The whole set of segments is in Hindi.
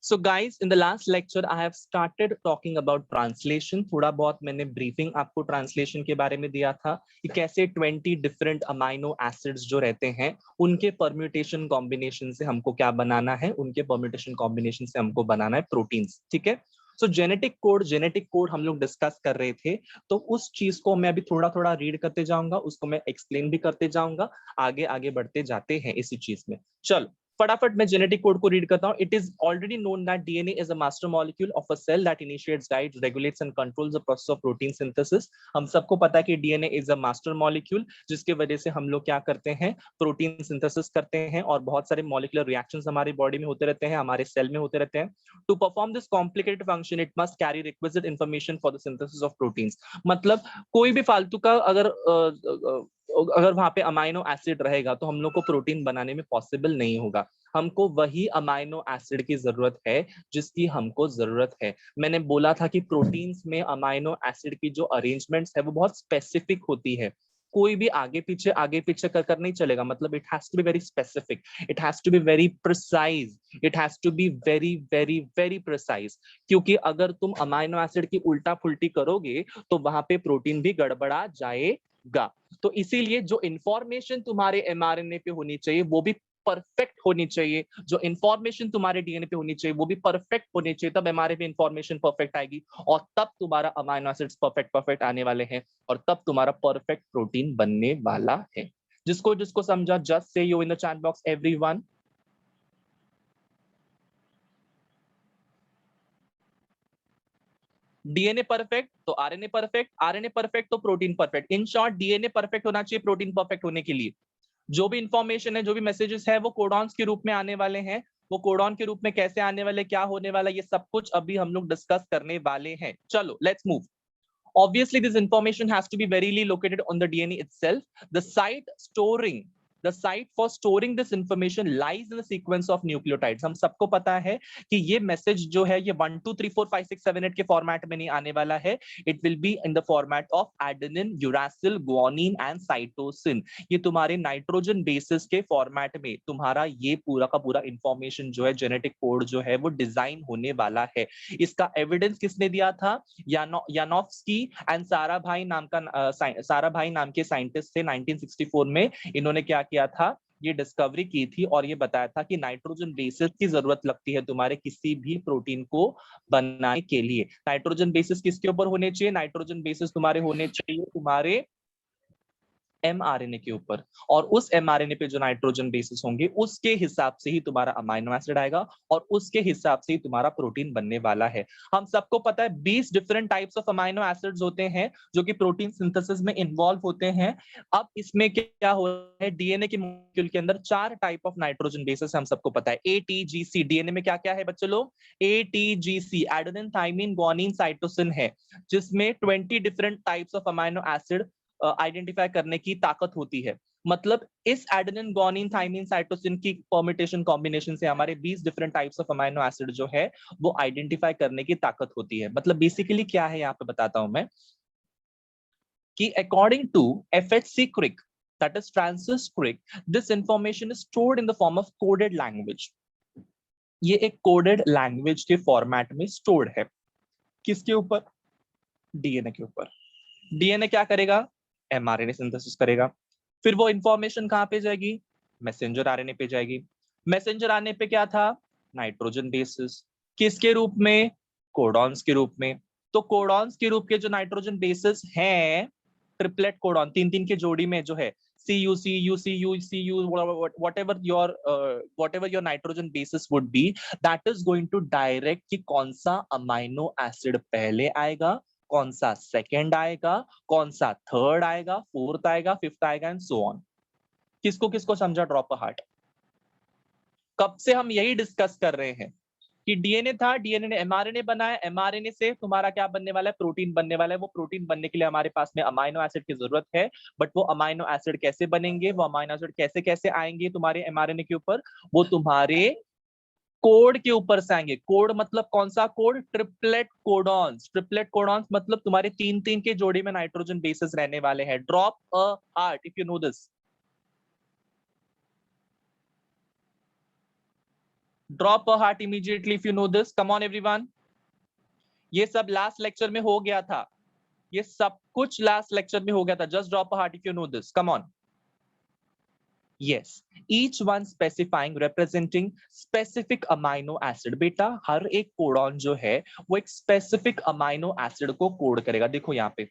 So guys, in the last lecture, I have started talking about translation. थोड़ा बहुत मैंने ब्रीफिंग आपको ट्रांसलेशन के बारे में दिया था कि कैसे 20 डिफरेंट अमाइनो एसिड्स जो रहते हैं उनके परम्यूटेशन कॉम्बिनेशन से हमको क्या बनाना है, उनके परम्यूटेशन कॉम्बिनेशन से हमको बनाना है प्रोटीन्स, ठीक है। सो जेनेटिक कोड हम लोग डिस्कस कर रहे थे, तो उस चीज को मैं अभी थोड़ा थोड़ा रीड करते जाऊंगा, उसको मैं एक्सप्लेन भी करते जाऊंगा, आगे आगे बढ़ते जाते हैं इसी चीज में। चलो फटाफट मैं जेनेटिक कोड को रीड करता हूं। It is already known that DNA is a master molecule of a cell that initiates, guides, regulates and controls the process of protein synthesis. हम सबको पता है कि DNA is a master molecule, जिसके वजह से हम लोग क्या करते हैं, प्रोटीन सिंथेसिस करते हैं, और बहुत सारे मॉलिक्यूलर रिएक्शंस हमारी बॉडी में होते रहते हैं, हमारे सेल में होते रहते हैं। To perform this complicated function it must carry requisite information for the synthesis of proteins. मतलब कोई भी फालतू का अगर वहां पे अमाइनो एसिड रहेगा तो हम लोग को प्रोटीन बनाने में पॉसिबल नहीं होगा। हमको वही अमाइनो एसिड की जरूरत है जिसकी हमको जरूरत है। मैंने बोला था कि प्रोटीन्स में अमाइनो एसिड की जो अरेंजमेंट्स है वो बहुत स्पेसिफिक होती है। कोई भी आगे पीछे कर नहीं चलेगा। मतलब it has to be very specific, it has to be very precise, it has to be very very very precise. क्योंकि अगर तुम अमाइनो एसिड की उल्टा फुल्टी करोगे तो वहां पे प्रोटीन भी गड़बड़ा जाएगा। तो इसीलिए जो इंफॉर्मेशन तुम्हारे एमआरएनए पे होनी चाहिए वो भी परफेक्ट होनी चाहिए, जो इंफॉर्मेशन तुम्हारे डीएनए पे होनी चाहिए वो भी परफेक्ट होनी चाहिए, तब एमआरए पे इंफॉर्मेशन परफेक्ट आएगी, और तब तुम्हारा अमाइनो एसिड्स परफेक्ट आने वाले हैं, और तब तुम्हारा परफेक्ट प्रोटीन बनने वाला है। जिसको जिसको समझा, just say you in the chat box everyone. DNA perfect तो आरएनए परफेक्ट, आरएनए परफेक्ट तो protein perfect. In short DNA perfect होना चाहिए प्रोटीन परफेक्ट होने के लिए। जो भी इंफॉर्मेशन है, जो भी मैसेजेस है, वो कोडॉन्स के रूप में आने वाले हैं। वो कोडॉन के रूप में कैसे आने वाले, क्या होने वाला, ये सब कुछ अभी हम लोग डिस्कस करने वाले हैं। चलो let's move. Obviously, this information has to be verily located on the DNA itself. The site storing, the site for storing this information lies in the sequence of nucleotides. हम सबको पता है कि ये मैसेज जो है ये 1 2 3 4 5 6 7 8 के फॉर्मेट में नहीं आने वाला है। It will be in the format of adenine, uracil, guanine and cytosine. ये तुम्हारे नाइट्रोजन बेसिस के फॉर्मेट में तुम्हारा ये पूरा का पूरा इंफॉर्मेशन जो है, जेनेटिक कोड जो है, वो डिजाइन होने वाला है। इसका एविडेंस किसने दिया था? यानोफ्स्की एंड साराभाई नाम के साइंटिस्ट थे। 1964 में इन्होंने क्या किया था, ये डिस्कवरी की थी और ये बताया था कि नाइट्रोजन बेसिस की जरूरत लगती है तुम्हारे किसी भी प्रोटीन को बनाने के लिए। नाइट्रोजन बेसिस किसके ऊपर होने चाहिए? नाइट्रोजन बेसिस तुम्हारे होने चाहिए तुम्हारे एमआरएनए के ऊपर, और उस एमआरएनए पे जो नाइट्रोजन बेसिस होंगे उसके हिसाब से ही तुम्हारा अमाइनो एसिड आएगा, और उसके हिसाब से ही तुम्हारा प्रोटीन बनने वाला है। हम सबको पता है 20 different types of amino acids होते हैं जो कि प्रोटीन सिंथेसिस में इन्वॉल्व होते हैं। अब इसमें क्या हो रहा है, डीएनए के मॉलिक्यूल के अंदर 4 टाइप ऑफ नाइट्रोजन बेसिस हम सबको पता है। एटीजीसी, डीएनए में क्या क्या है बच्चे लोग? ATGC, adenine, thymine, guanine, cytosine है, जिसमें 20 different types of amino acid identify करने की ताकत होती है। मतलब इस एडेनिन, गुआनिन, थाइमिन, साइटोसिन की परम्यूटेशन कॉम्बिनेशन से हमारे 20 different types of amino acid जो है वो आइडेंटिफाई करने की ताकत होती है। मतलब बेसिकली क्या है यहाँ पे बताता हूं मैं, कि according to FHC Crick, that is Francis Crick, this information is stored in the form of coded language. ये एक कोडेड लैंग्वेज के फॉर्मेट में स्टोर्ड है। किसके ऊपर? डीएनए के ऊपर। डीएनए क्या करेगा? एमआरएनए सिंथेसिस करेगा। फिर वो इंफॉर्मेशन कहां पे जाएगी? मैसेंजर आरएनए पे जाएगी। मैसेंजर आरएनए पे क्या था? Nitrogen bases. किसके रूप में? कोडॉन्स के रूप में। तो कोडॉन्स के रूप के जो नाइट्रोजन बेसिस हैं, ट्रिपलेट कोडॉन, तीन तीन के जोड़ी में जो है, CUC, UCU, CU, whatever your nitrogen basis would be, that is going to direct कि कौन सा अमाइनो एसिड पहले आएगा, कौन सा सेकंड आएगा, कौन सा थर्ड आएगा, फोर्थ आएगा, फिफ्थ आएगा, एंड सो ऑन। किसको किसको समझा? Drop a heart. कब से हम यही डिस्कस कर रहे हैं कि डीएनए था, डीएनए ने एमआरएनए बनाया, एमआरएनए से तुम्हारा क्या बनने वाला है? प्रोटीन बनने वाला है। वो प्रोटीन बनने के लिए हमारे पास में अमाइनो एसिड की जरूरत है, बट वो अमाइनो एसिड कैसे बनेंगे, वो अमाइनो एसिड कैसे कैसे आएंगे तुम्हारे एमआरएनए के ऊपर? वो तुम्हारे कोड के ऊपर से आएंगे। कोड मतलब कौन सा code? Triplet codons. Triplet codons मतलब तुम्हारे तीन तीन के जोड़ी में नाइट्रोजन बेसिस रहने वाले हैं। Drop a heart if you know this. Drop a heart immediately if you know this, come on everyone. ये सब लास्ट लेक्चर में हो गया था, ये सब कुछ लास्ट लेक्चर में हो गया था। Just drop a heart if you know this, come on. Yes, each one specifying representing specific amino acid। बेटा हर एक कोडॉन जो है वो एक स्पेसिफिक अमाइनो एसिड को कोड करेगा। देखो यहाँ पे,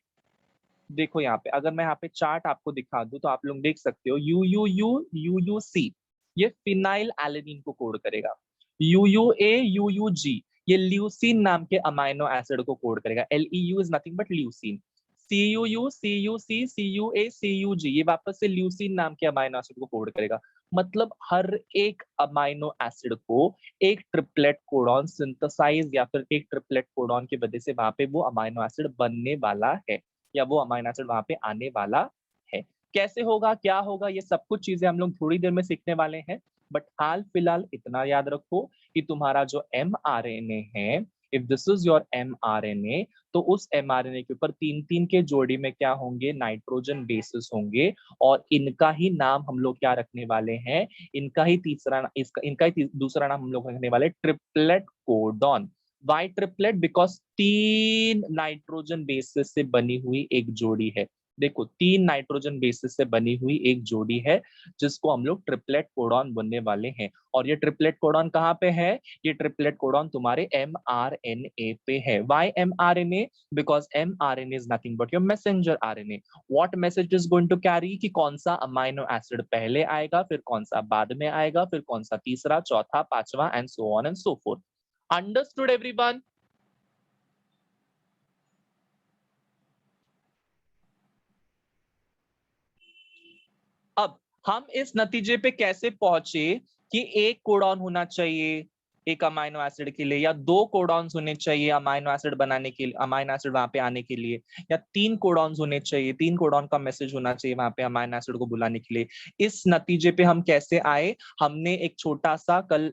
देखो यहाँ पे, अगर मैं यहाँ पे चार्ट आपको दिखा दूं तो आप लोग देख सकते हो UUU, UUC ये फिनाइल एलेनिन को कोड करेगा। UUA, UUG ये ल्यूसीन नाम के अमाइनो एसिड को कोड करेगा। LEU is nothing but leucine. CUU, CUC, CUA, CUG ये वापस से ल्यूसीन नाम के अमाइनो एसिड को कोड करेगा। मतलब हर एक अमाइनो एसिड को एक ट्रिपलेट कोडॉन सिंथेसाइज या फिर एक ट्रिपलेट कोडॉन की वजह से वहां पे वो अमाइनो एसिड बनने वाला है, या वो अमाइनो एसिड वहां पे आने वाला है। कैसे होगा, क्या होगा, ये सब कुछ चीजें हम लोग थोड़ी देर में सीखने वाले हैं। बट हाल फिलहाल इतना याद रखो कि तुम्हारा जो mRNA है, if this is your mRNA, तो उस mRNA के ऊपर तीन तीन के जोड़ी में क्या होंगे, नाइट्रोजन बेसिस होंगे। और इनका ही नाम हम लोग क्या रखने वाले हैं, इनका ही दूसरा नाम हम लोग रखने वाले triplet codon. Why triplet? Because तीन नाइट्रोजन बेसिस से बनी हुई एक जोड़ी है। देखो तीन नाइट्रोजन बेसिस से बनी हुई एक जोड़ी है जिसको हम लोग ट्रिपलेट कोडॉन बनने वाले हैं। और ये ट्रिपलेट कोडॉन कहाँ पे है, ये ट्रिपलेट कोडॉन तुम्हारे mRNA पे है। Why mRNA? Because mRNA is nothing but your messenger RNA। What message is going to carry, कि कौन सा अमाइनो एसिड पहले आएगा, फिर कौन सा बाद में आएगा, फिर कौन सा तीसरा, चौथा, पांचवा, and so on and so fourth. Understood everyone? अब हम इस नतीजे पे कैसे पहुंचे कि एक कोडॉन होना चाहिए एक अमाइनो एसिड के लिए, या दो कोडॉन्स होने चाहिए अमाइनो एसिड बनाने के लिए, अमाइनो एसिड वहां पे आने के लिए, या तीन कोडॉन्स होने चाहिए, तीन कोडॉन का मैसेज होना चाहिए वहां पे अमाइनो एसिड को बुलाने के लिए। इस नतीजे पे हम कैसे आए? हमने एक छोटा सा कल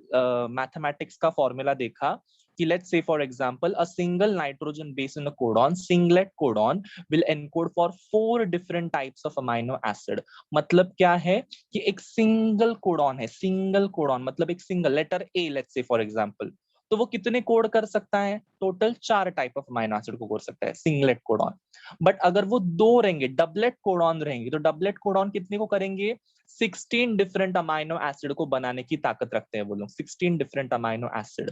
मैथमेटिक्स का फॉर्मूला देखा कि let's say for example a single nitrogen base in a codon, singlet codon will encode for 4 different types of amino acid. मतलब क्या है कि एक सिंगल कोडॉन है, सिंगल कोडॉन मतलब एक single letter A, let's say for example, तो वो कितने कोड कर सकता है? Total 4 type of amino acid को कोड सकता है सिंगलेट कोडॉन। बट अगर वो दो रहेंगे, डबलेट कोडॉन रहेंगे, तो डबलेट कोडॉन कितने को करेंगे? 16 डिफरेंट अमाइनो एसिड को बनाने की ताकत रखते हैं वो लोग, 16 डिफरेंट अमाइनो एसिड।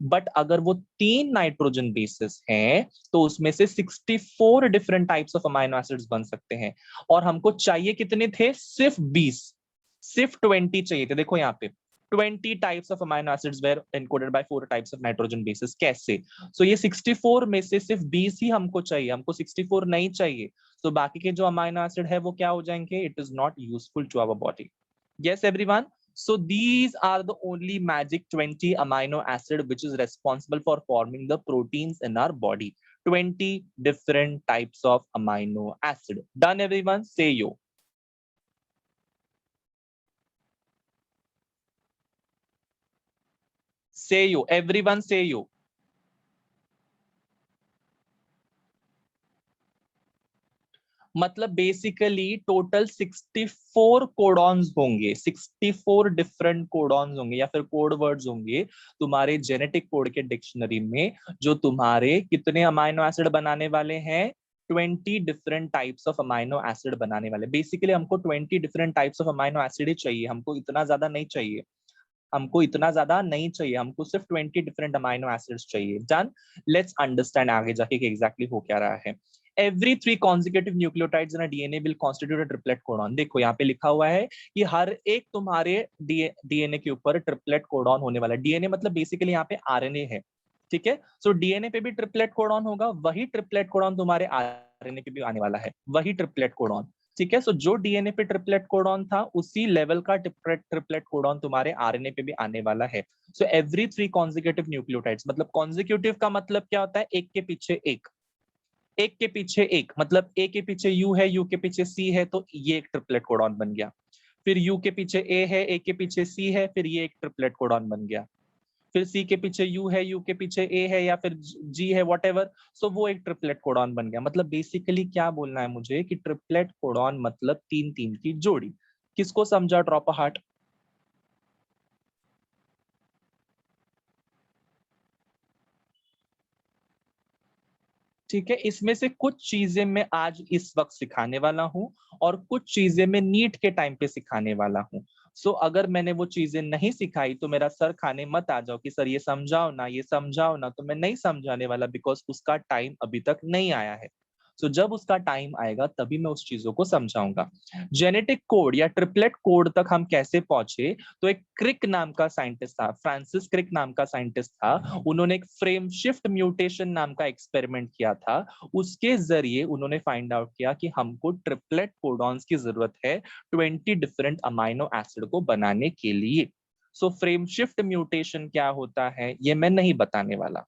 बट अगर वो तीन नाइट्रोजन बेसिस हैं तो उसमें से 64 different types of amino acids बन सकते हैं। और हमको चाहिए कितने थे? सिर्फ 20, सिर्फ 20 चाहिए थे। देखो यहाँ पे 20 types of amino acids were encoded by 4 types of nitrogen bases. कैसे? सो ये 64 में से सिर्फ 20 ही हमको चाहिए, हमको 64 नहीं चाहिए। तो बाकी के जो अमाइनो एसिड है वो क्या हो जाएंगे? It is not useful to our body. Yes, everyone. So these are the only magic 20 amino acid which is responsible for forming the proteins in our body. 20 different types of amino acid. Done, everyone? Say yo. Say yo. Everyone say yo. मतलब बेसिकली टोटल 64 कोडॉन्स होंगे, 64 डिफरेंट कोडॉन्स होंगे या फिर कोड वर्ड्स होंगे तुम्हारे जेनेटिक कोड के डिक्शनरी में, जो तुम्हारे कितने अमाइनो एसिड बनाने वाले हैं? 20 different types of amino acid बनाने वाले। बेसिकली हमको 20 different types of amino acid ही चाहिए, हमको इतना ज्यादा नहीं चाहिए, हमको इतना ज्यादा नहीं चाहिए, हमको सिर्फ 20 डिफरेंट अमाइनो एसिड्स चाहिए। डन। लेट्स अंडरस्टैंड आगे जाके कि एग्जैक्टली हो क्या रहा है। Every 3 consecutive nucleotides in a DNA will constitute a triplet codon। देखो यहाँ पे लिखा हुआ है कि हर एक तुम्हारे डीएनए के ऊपर ट्रिपलेट कोडॉन होने वाला है। डीएनए मतलब बेसिकली यहाँ पे आरएनए है, ठीक है? सो डीएनए पे भी ट्रिपलेट कोडॉन होगा, वही ट्रिपलेट कोडॉन तुम्हारे आरएनए पे भी आने वाला है, वही ट्रिपलेट कोडॉन, ठीक है? सो जो डीएनए पे ट्रिपलेट कोडॉन था उसी लेवल का ट्रिपलेट कोडॉन तुम्हारे आरएनए पे भी आने वाला है। सो एवरी 3 कॉन्जिक्यूटिव न्यूक्लियोटाइड्स, मतलब कॉन्जिक्यूटिव का मतलब क्या होता है? एक के पीछे एक, एक के पीछे एक, मतलब ए के पीछे यू है, यू के पीछे सी है, तो ये एक ट्रिपलेट कोडॉन बन गया। फिर यू के पीछे ए है, ए के पीछे सी है, फिर ये एक ट्रिपलेट कोडॉन बन गया। फिर सी के पीछे यू है, यू के पीछे ए है, या फिर जी है, व्हाटएवर, सो वो एक ट्रिपलेट कोडॉन बन गया। मतलब बेसिकली क्या बोलना है मुझे कि ट्रिपलेट कोडॉन मतलब तीन तीन की जोड़ी। किसको समझा? Drop a heart. ठीक है, इसमें से कुछ चीजें मैं आज इस वक्त सिखाने वाला हूं और कुछ चीजें मैं नीट के टाइम पे सिखाने वाला हूं। सो अगर मैंने वो चीजें नहीं सिखाई तो मेरा सर खाने मत आ जाओ कि सर ये समझाओ ना, ये समझाओ ना, तो मैं नहीं समझाने वाला, बिकॉज उसका टाइम अभी तक नहीं आया है। सो जब उसका टाइम आएगा तभी मैं उस चीजों को समझाऊंगा। जेनेटिक कोड या ट्रिपलेट कोड तक हम कैसे पहुंचे, तो एक क्रिक नाम का साइंटिस्ट था, फ्रांसिस क्रिक नाम का साइंटिस्ट था, उन्होंने एक फ्रेम शिफ्ट म्यूटेशन नाम का एक्सपेरिमेंट किया था। उसके जरिए उन्होंने फाइंड आउट किया कि हमको ट्रिपलेट कोडॉन्स की जरूरत है 20 डिफरेंट अमाइनो एसिड को बनाने के लिए। सो फ्रेम शिफ्ट म्यूटेशन क्या होता है ये मैं नहीं बताने वाला,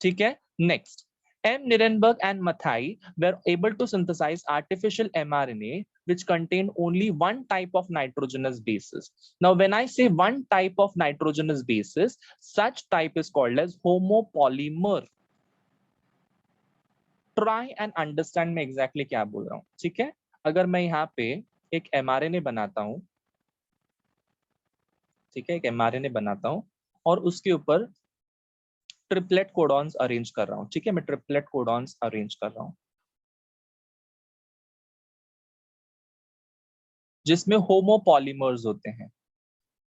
ठीक है। Next, M. Nirenberg and Mathai were able to synthesize artificial mRNA which contained only one type of nitrogenous bases. Now, when I say one type of nitrogenous bases, such type is called as homopolymer. Try and understand मैं exactly क्या बोल रहा हूँ, ठीक है। अगर मैं यहाँ पे एक mRNA बनाता हूँ, ठीक है, एक mRNA बनाता हूँ और उसके ऊपर ट्रिपलेट कोडॉन्स अरेंज कर रहा हूँ, ठीक है, मैं ट्रिपलेट कोडॉन्स अरेंज कर रहा हूँ जिसमें होमोपॉलीमर्स होते हैं।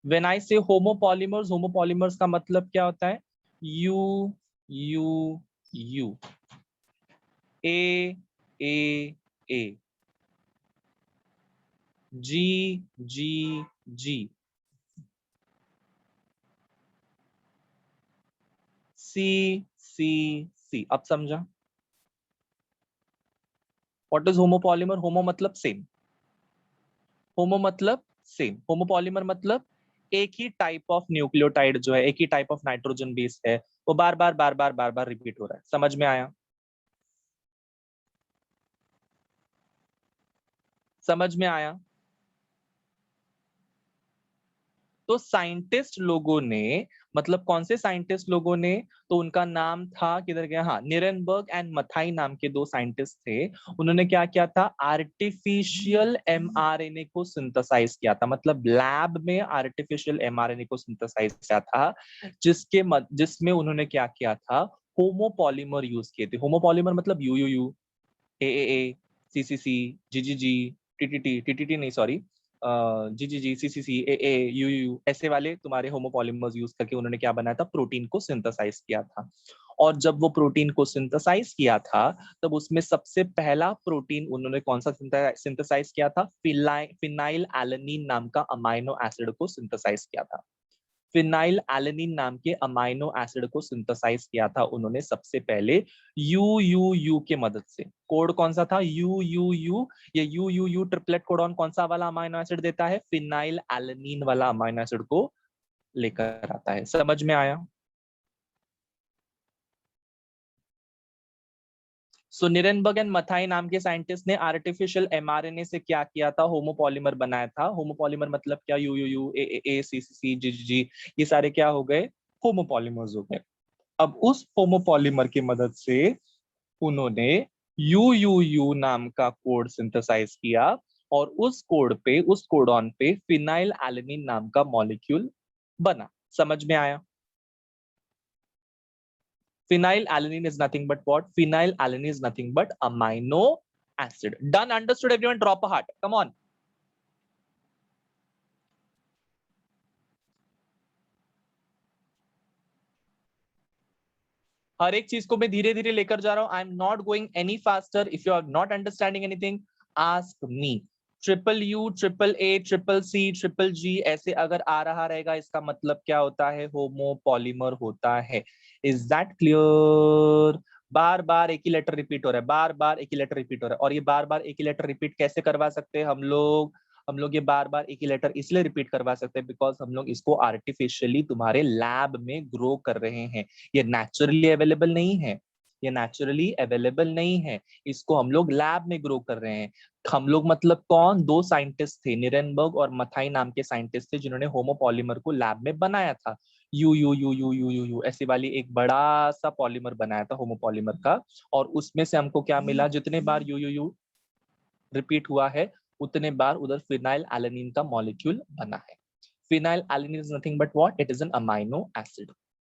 व्हेन आई से होमोपॉलीमर्स, होमोपॉलीमर्स का मतलब क्या होता है? You U U, A A A, ji G G, C C सी। अब समझा? What is homopolymer? होमो मतलब सेम, होमो मतलब सेम, होमोपॉलीमर मतलब एक ही टाइप ऑफ न्यूक्लियोटाइड जो है, एक ही टाइप ऑफ नाइट्रोजन बेस है, वो बार बार बार बार बार बार रिपीट हो रहा है। समझ में आया? समझ में आया? तो साइंटिस्ट लोगों ने, मतलब कौन से साइंटिस्ट लोगों ने, तो उनका नाम था, किधर गया, हाँ, निरेनबर्ग एंड मथाई नाम के दो साइंटिस्ट थे। उन्होंने क्या किया था? आर्टिफिशियल एमआरएनए को सिंथेसाइज किया था, मतलब लैब में आर्टिफिशियल एमआरएनए को सिंथेसाइज किया था, जिसमें उन्होंने क्या किया था? होमोपॉलीमर यूज किए थे। होमोपॉलीमर मतलब U U U, A C C C, G G G, T T T नहीं, sorry, G G G, C C C, A U U, ऐसे वाले तुम्हारे होमोपॉलीमर्स यूज करके उन्होंने क्या बनाया था? प्रोटीन को सिंथेसाइज किया था। और जब वो प्रोटीन को सिंथेसाइज किया था तब उसमें सबसे पहला प्रोटीन उन्होंने कौन सा सिंथेसाइज किया था? फिनाइल एलेनिन नाम का अमाइनो एसिड को सिंथेसाइज किया था। फिनाइल एलेनिन नाम के अमाइनो एसिड को सिंथेसाइज किया था उन्होंने सबसे पहले यू के मदद से। कोड कौन सा था? यू। ये यू ट्रिपलेट कोडॉन कौन सा वाला अमाइनो एसिड देता है? फिनाइल एलेनिन वाला अमाइनो एसिड को लेकर आता है। समझ में आया? सो निरेनबर्ग एंड मथाई नाम के साइंटिस्ट ने आर्टिफिशियल एमआरएनए से क्या किया था? होमोपॉलीमर बनाया था। होमोपॉलीमर मतलब क्या? You A C C C, G G जी, ये सारे क्या हो गए? होमोपॉलीमर्स हो गए। अब उस होमोपॉलीमर की मदद से उन्होंने यू नाम का कोड सिंथेसाइज किया और उस कोड पे, उस कोडॉन पे फिनाइल एलेनिन नाम का मॉलिक्यूल बना। समझ में आया? Phenyl alanine is nothing but what? Phenyl alanine is nothing but amino acid. Done? Understood everyone? Drop a heart, come on. हर एक चीज को मैं धीरे धीरे लेकर जा रहा हूं। I am not going any faster. If you are not understanding anything, ask me. Triple U, triple A, triple C, triple G ऐसे अगर आ रहा रहेगा, इसका मतलब क्या होता है? होमोपॉलीमर होता है। Is that clear? बार बार एक ही लेटर रिपीट हो रहा है, बार बार एक ही लेटर रिपीट हो रहा है। और ये बार बार एक ही लेटर रिपीट कैसे करवा सकते हैं हम लोग? हम लोग ये बार बार एक ही लेटर इसलिए रिपीट करवा सकते हैं बिकॉज हम लोग इसको आर्टिफिशियली तुम्हारे लैब में ग्रो कर रहे हैं। ये नेचुरली अवेलेबल नहीं है, ये नेचुरली अवेलेबल नहीं है, इसको हम लोग लैब में ग्रो कर रहे हैं। हम लोग मतलब कौन? दो साइंटिस्ट थे, निरेनबर्ग और मथाई नाम के साइंटिस्ट थे, जिन्होंने होमोपॉलीमर को लैब में बनाया था। यू ऐसी वाली एक बड़ा सा पॉलीमर बनाया था होमोपॉलीमर का। और उसमें से हमको क्या मिला? जितने बार यू रिपीट हुआ है उतने बार उधर फिनाइल एलेनिन का मॉलिक्यूल बना है। Phenyl alanine is nothing but what? It is an amino acid.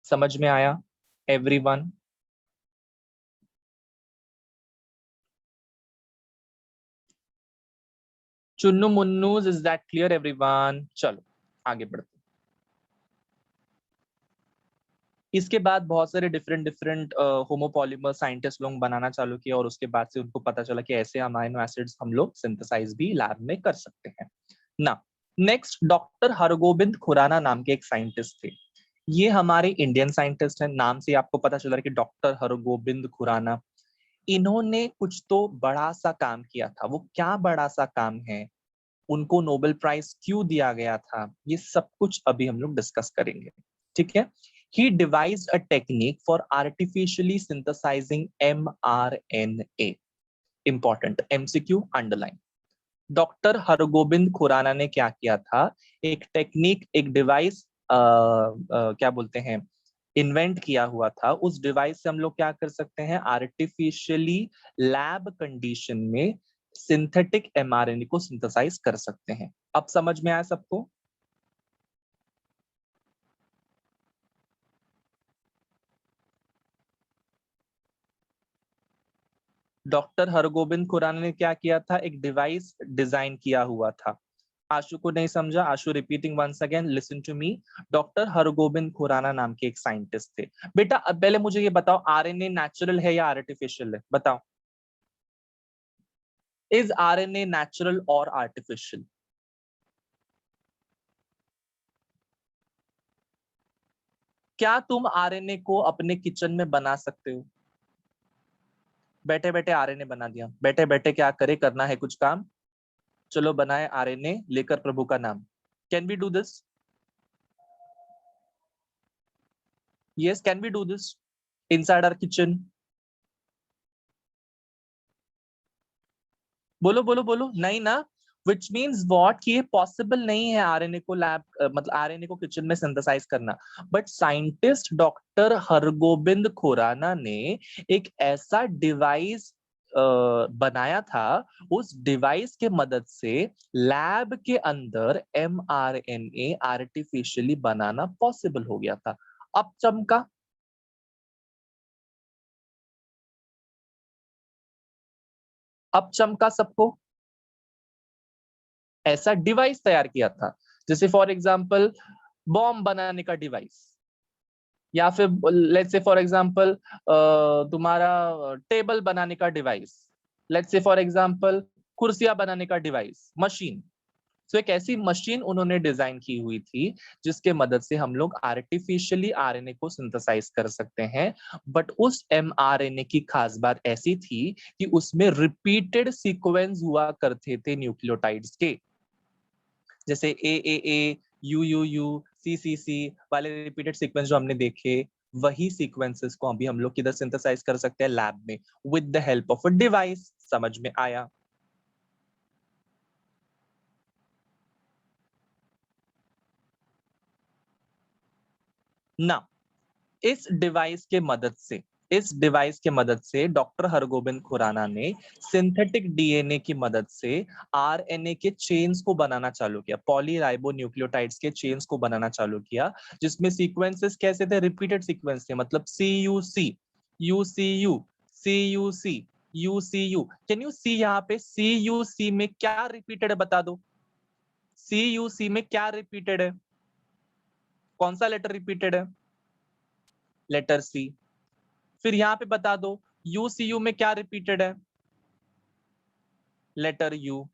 समझ में आया everyone? Chunnu मुन्नूज, is that clear everyone? चलो आगे बढ़ते। इसके बाद बहुत सारे डिफरेंट डिफरेंट होमोपॉलीमर साइंटिस्ट लोग बनाना चालू किया और उसके बाद से उनको पता चला कि ऐसे अमाइनो एसिड्स हम लोग सिंथेसाइज भी लैब में कर सकते हैं ना। नेक्स्ट, डॉक्टर हरगोबिंद खुराना नाम के एक साइंटिस्ट थे। ये हमारे इंडियन साइंटिस्ट हैं, नाम से आपको पता चल रहा है कि डॉक्टर हरगोबिंद खुराना। इन्होंने कुछ तो बड़ा सा काम किया था। वो क्या बड़ा सा काम है, उनको नोबेल प्राइज क्यों दिया गया था, ये सब कुछ अभी हम लोग डिस्कस करेंगे, ठीक है। He devised a technique for artificially synthesizing mRNA. Important MCQ underline. Doctor Hargobind Khorana ने क्या किया था, एक टेक्निक, एक डिवाइस क्या बोलते हैं, इन्वेंट किया हुआ था। उस डिवाइस से हम लोग क्या कर सकते हैं, आर्टिफिशियली लैब कंडीशन में सिंथेटिक एमआरएनए को सिंथेसाइज कर सकते हैं। अब समझ में आया सबको? डॉक्टर हरगोबिंद खुराना ने क्या किया था, एक डिवाइस डिजाइन किया हुआ था। आशु को नहीं समझा? Ashu repeating once again, listen to me. Doctor Hargobind Khorana नाम के एक साइंटिस्ट थे। बेटा अब पहले मुझे ये बताओ, आरएनए नेचुरल है या आर्टिफिशियल है? बताओ, इज आरएनए नेचुरल और आर्टिफिशियल? क्या तुम आरएनए को अपने किचन में बना सकते हो? बैठे बैठे आरएनए बना दिया, बैठे बैठे क्या करे, करना है कुछ काम, चलो बनाए आरएनए लेकर प्रभु का नाम। Can we do this? Yes, can we do this inside our kitchen? बोलो बोलो बोलो, नहीं ना। विच मीन्स वॉट, कि ये पॉसिबल नहीं है आरएनए को लैब मतलब आरएनए को किचन में सिंथेसाइज करना। But scientist doctor Hargobind Khorana ने एक ऐसा डिवाइस बनाया था, उस डिवाइस के मदद से लैब के अंदर एमआरएनए आर्टिफिशियली बनाना पॉसिबल हो गया था। अब चमका? अब चमका सबको? ऐसा डिवाइस तैयार किया था, जैसे फॉर एग्जांपल बॉम्ब बनाने का डिवाइस, या फिर लेट्स से फॉर एग्जांपल तुम्हारा टेबल बनाने का device, let's say for example कुर्सियां बनाने का डिवाइस, मशीन। तो एक ऐसी मशीन उन्होंने डिजाइन की हुई थी जिसके मदद से हम लोग आर्टिफिशियली आरएनए को सिंथेसाइज कर सकते हैं। बट उस एमआरएनए की खास बात ऐसी थी कि उसमें रिपीटेड सीक्वेंस हुआ करते थे न्यूक्लियोटाइड्स के, जैसे ए यू यू यू सी वाले रिपीटेड सीक्वेंस जो हमने देखे, वही सीक्वेंसेस को अभी हम लोग किधर सिंथेसाइज कर सकते हैं, लैब में, with the help of a device. समझ में आया? ना, इस डिवाइस के मदद से, इस डिवाइस के मदद से डॉक्टर हरगोबिंद खुराना ने सिंथेटिक डीएनए की मदद से आरएनए के चेन्स को बनाना चालू किया, पॉलीराइबोन्यूक्लियोटाइड्स के चेन्स को बनाना चालू किया, जिसमें सीक्वेंसेस कैसे थे, रिपीटेड सीक्वेंस थे, मतलब C U C U C U C U C U C U. Can you see, यहाँ पे सी यू सी में क्या रिपीटेड है बता दो, सी यू सी में क्या रिपीटेड है, कौन सा लेटर रिपीटेड है? लेटर सी। फिर यहाँ पे बता दो यूसीयू में क्या रिपीटेड है? Letter U.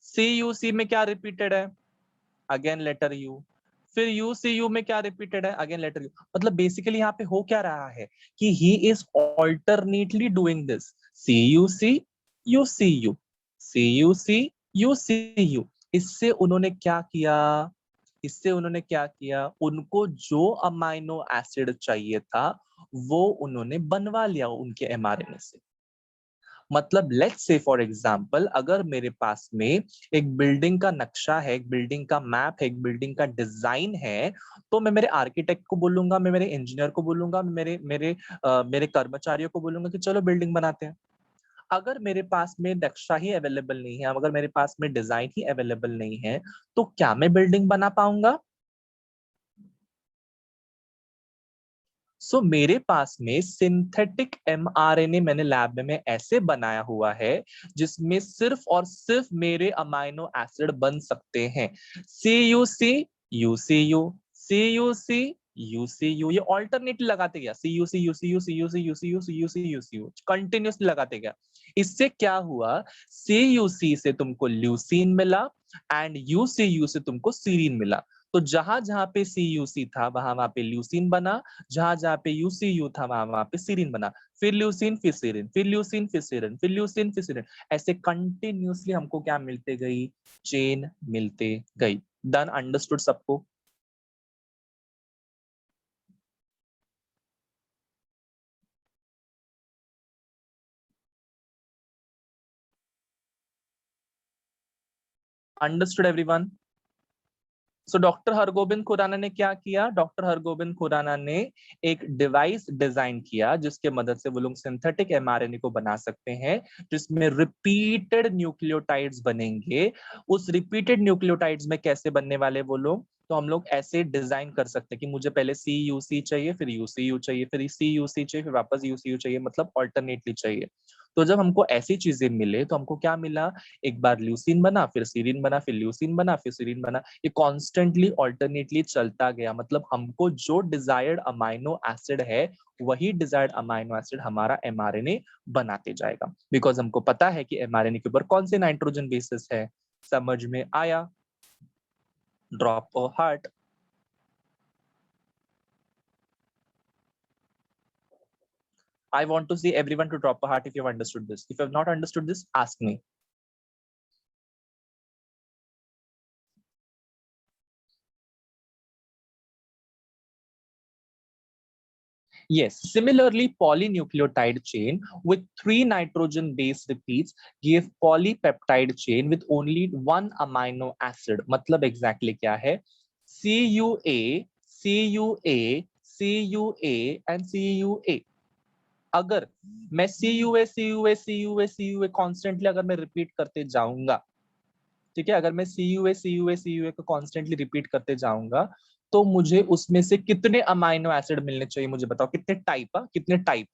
C U C में क्या रिपीटेड है? Again letter U. फिर यूसीयू में क्या रिपीटेड है? Again letter U. मतलब बेसिकली यहाँ पे हो क्या रहा है कि he is alternately doing this, C U C U C U C U C U C U. इससे उन्होंने क्या किया, इससे उन्होंने क्या किया, उनको जो अमाइनो एसिड चाहिए था वो उन्होंने बनवा लिया उनके एमआरएनए से। मतलब लेट्स से फॉर एग्जांपल, अगर मेरे पास में एक बिल्डिंग का नक्शा है, एक बिल्डिंग का मैप है, एक बिल्डिंग का डिजाइन है, तो मैं मेरे आर्किटेक्ट को बोलूंगा, मैं मेरे इंजीनियर को बोलूंगा, मैं मेरे कर्मचारियों को बोलूंगा कि चलो बिल्डिंग बनाते हैं। अगर मेरे पास में नक्शा ही अवेलेबल नहीं है, अगर मेरे पास में डिजाइन ही अवेलेबल नहीं है, तो क्या मैं बिल्डिंग बना पाऊंगा? सो मेरे पास में सिंथेटिक mRNA मैंने लैब में ऐसे बनाया हुआ है जिसमें सिर्फ और सिर्फ मेरे अमाइनो एसिड बन सकते हैं। CUC UCU CUC UCU, ये ऑल्टरनेटली लगाते गया, CUC UCU CUC UCU CUC UCU continuously लगाते गया। इससे क्या हुआ, CUC से तुमको ल्यूसीन मिला एंड UCU से तुमको सीरीन मिला। तो जहां जहां पे CUC था वहां वहां पे ल्यूसीन बना, जहां जहां पे UCU था वहां वहां पे सीरीन बना, फिर ल्यूसीन फिर सीरीन, फिर ल्यूसीन फिर सीरीन, फिर ल्यूसीन फिर सीरीन, ऐसे कंटिन्यूसली हमको क्या मिलते गई, चेन मिलते गई। डन, अंडरस्टूड सबको? Understood everyone? So doctor Hargobind Khorana ने क्या किया, डॉक्टर हरगोबिंद खुराना ने एक डिवाइस डिजाइन किया जिसके मदद से वो लोग सिंथेटिक एमआरएनए को बना सकते हैं जिसमें रिपीटेड न्यूक्लियोटाइड्स बनेंगे। उस रिपीटेड न्यूक्लियोटाइड्स में कैसे बनने वाले वो लोग, तो हम लोग ऐसे डिजाइन कर सकते हैं कि मुझे पहले CUC चाहिए, फिर UCU चाहिए, फिर CUC चाहिए, फिर वापस UCU चाहिए, मतलब ऑल्टरनेटली चाहिए। तो जब हमको ऐसी चीजें मिले तो हमको क्या मिला, एक बार ल्यूसीन बना, फिर सीरीन बना, फिर ल्यूसीन बना, फिर सीरीन बना, ये कॉन्स्टेंटली ऑल्टरनेटली चलता गया। मतलब हमको जो डिजायर्ड अमाइनो एसिड है वही डिजायर्ड अमाइनो एसिड हमारा एमआरएनए बनाते जाएगा, बिकॉज हमको पता है कि एमआरएनए के ऊपर कौन से नाइट्रोजन बेसिस है। समझ में आया? ड्रॉप और heart. I want to see everyone to drop a heart if you have understood this. If you have not understood this, ask me. Yes, similarly, polynucleotide chain with 3 nitrogen base repeats give polypeptide chain with only 1 amino acid. मतलब exactly क्या है? CUA, CUA, CUA and CUA. अगर मैं CUA, CUA, CUA, CUA constantly अगर मैं रिपीट करते जाऊंगा, ठीक है, अगर मैं CUA, CUA, CUA को कॉन्स्टेंटली रिपीट करते जाऊंगा तो मुझे उसमें से कितने अमाइनो एसिड मिलने चाहिए, मुझे बताओ कितने टाइप, कितने टाइप,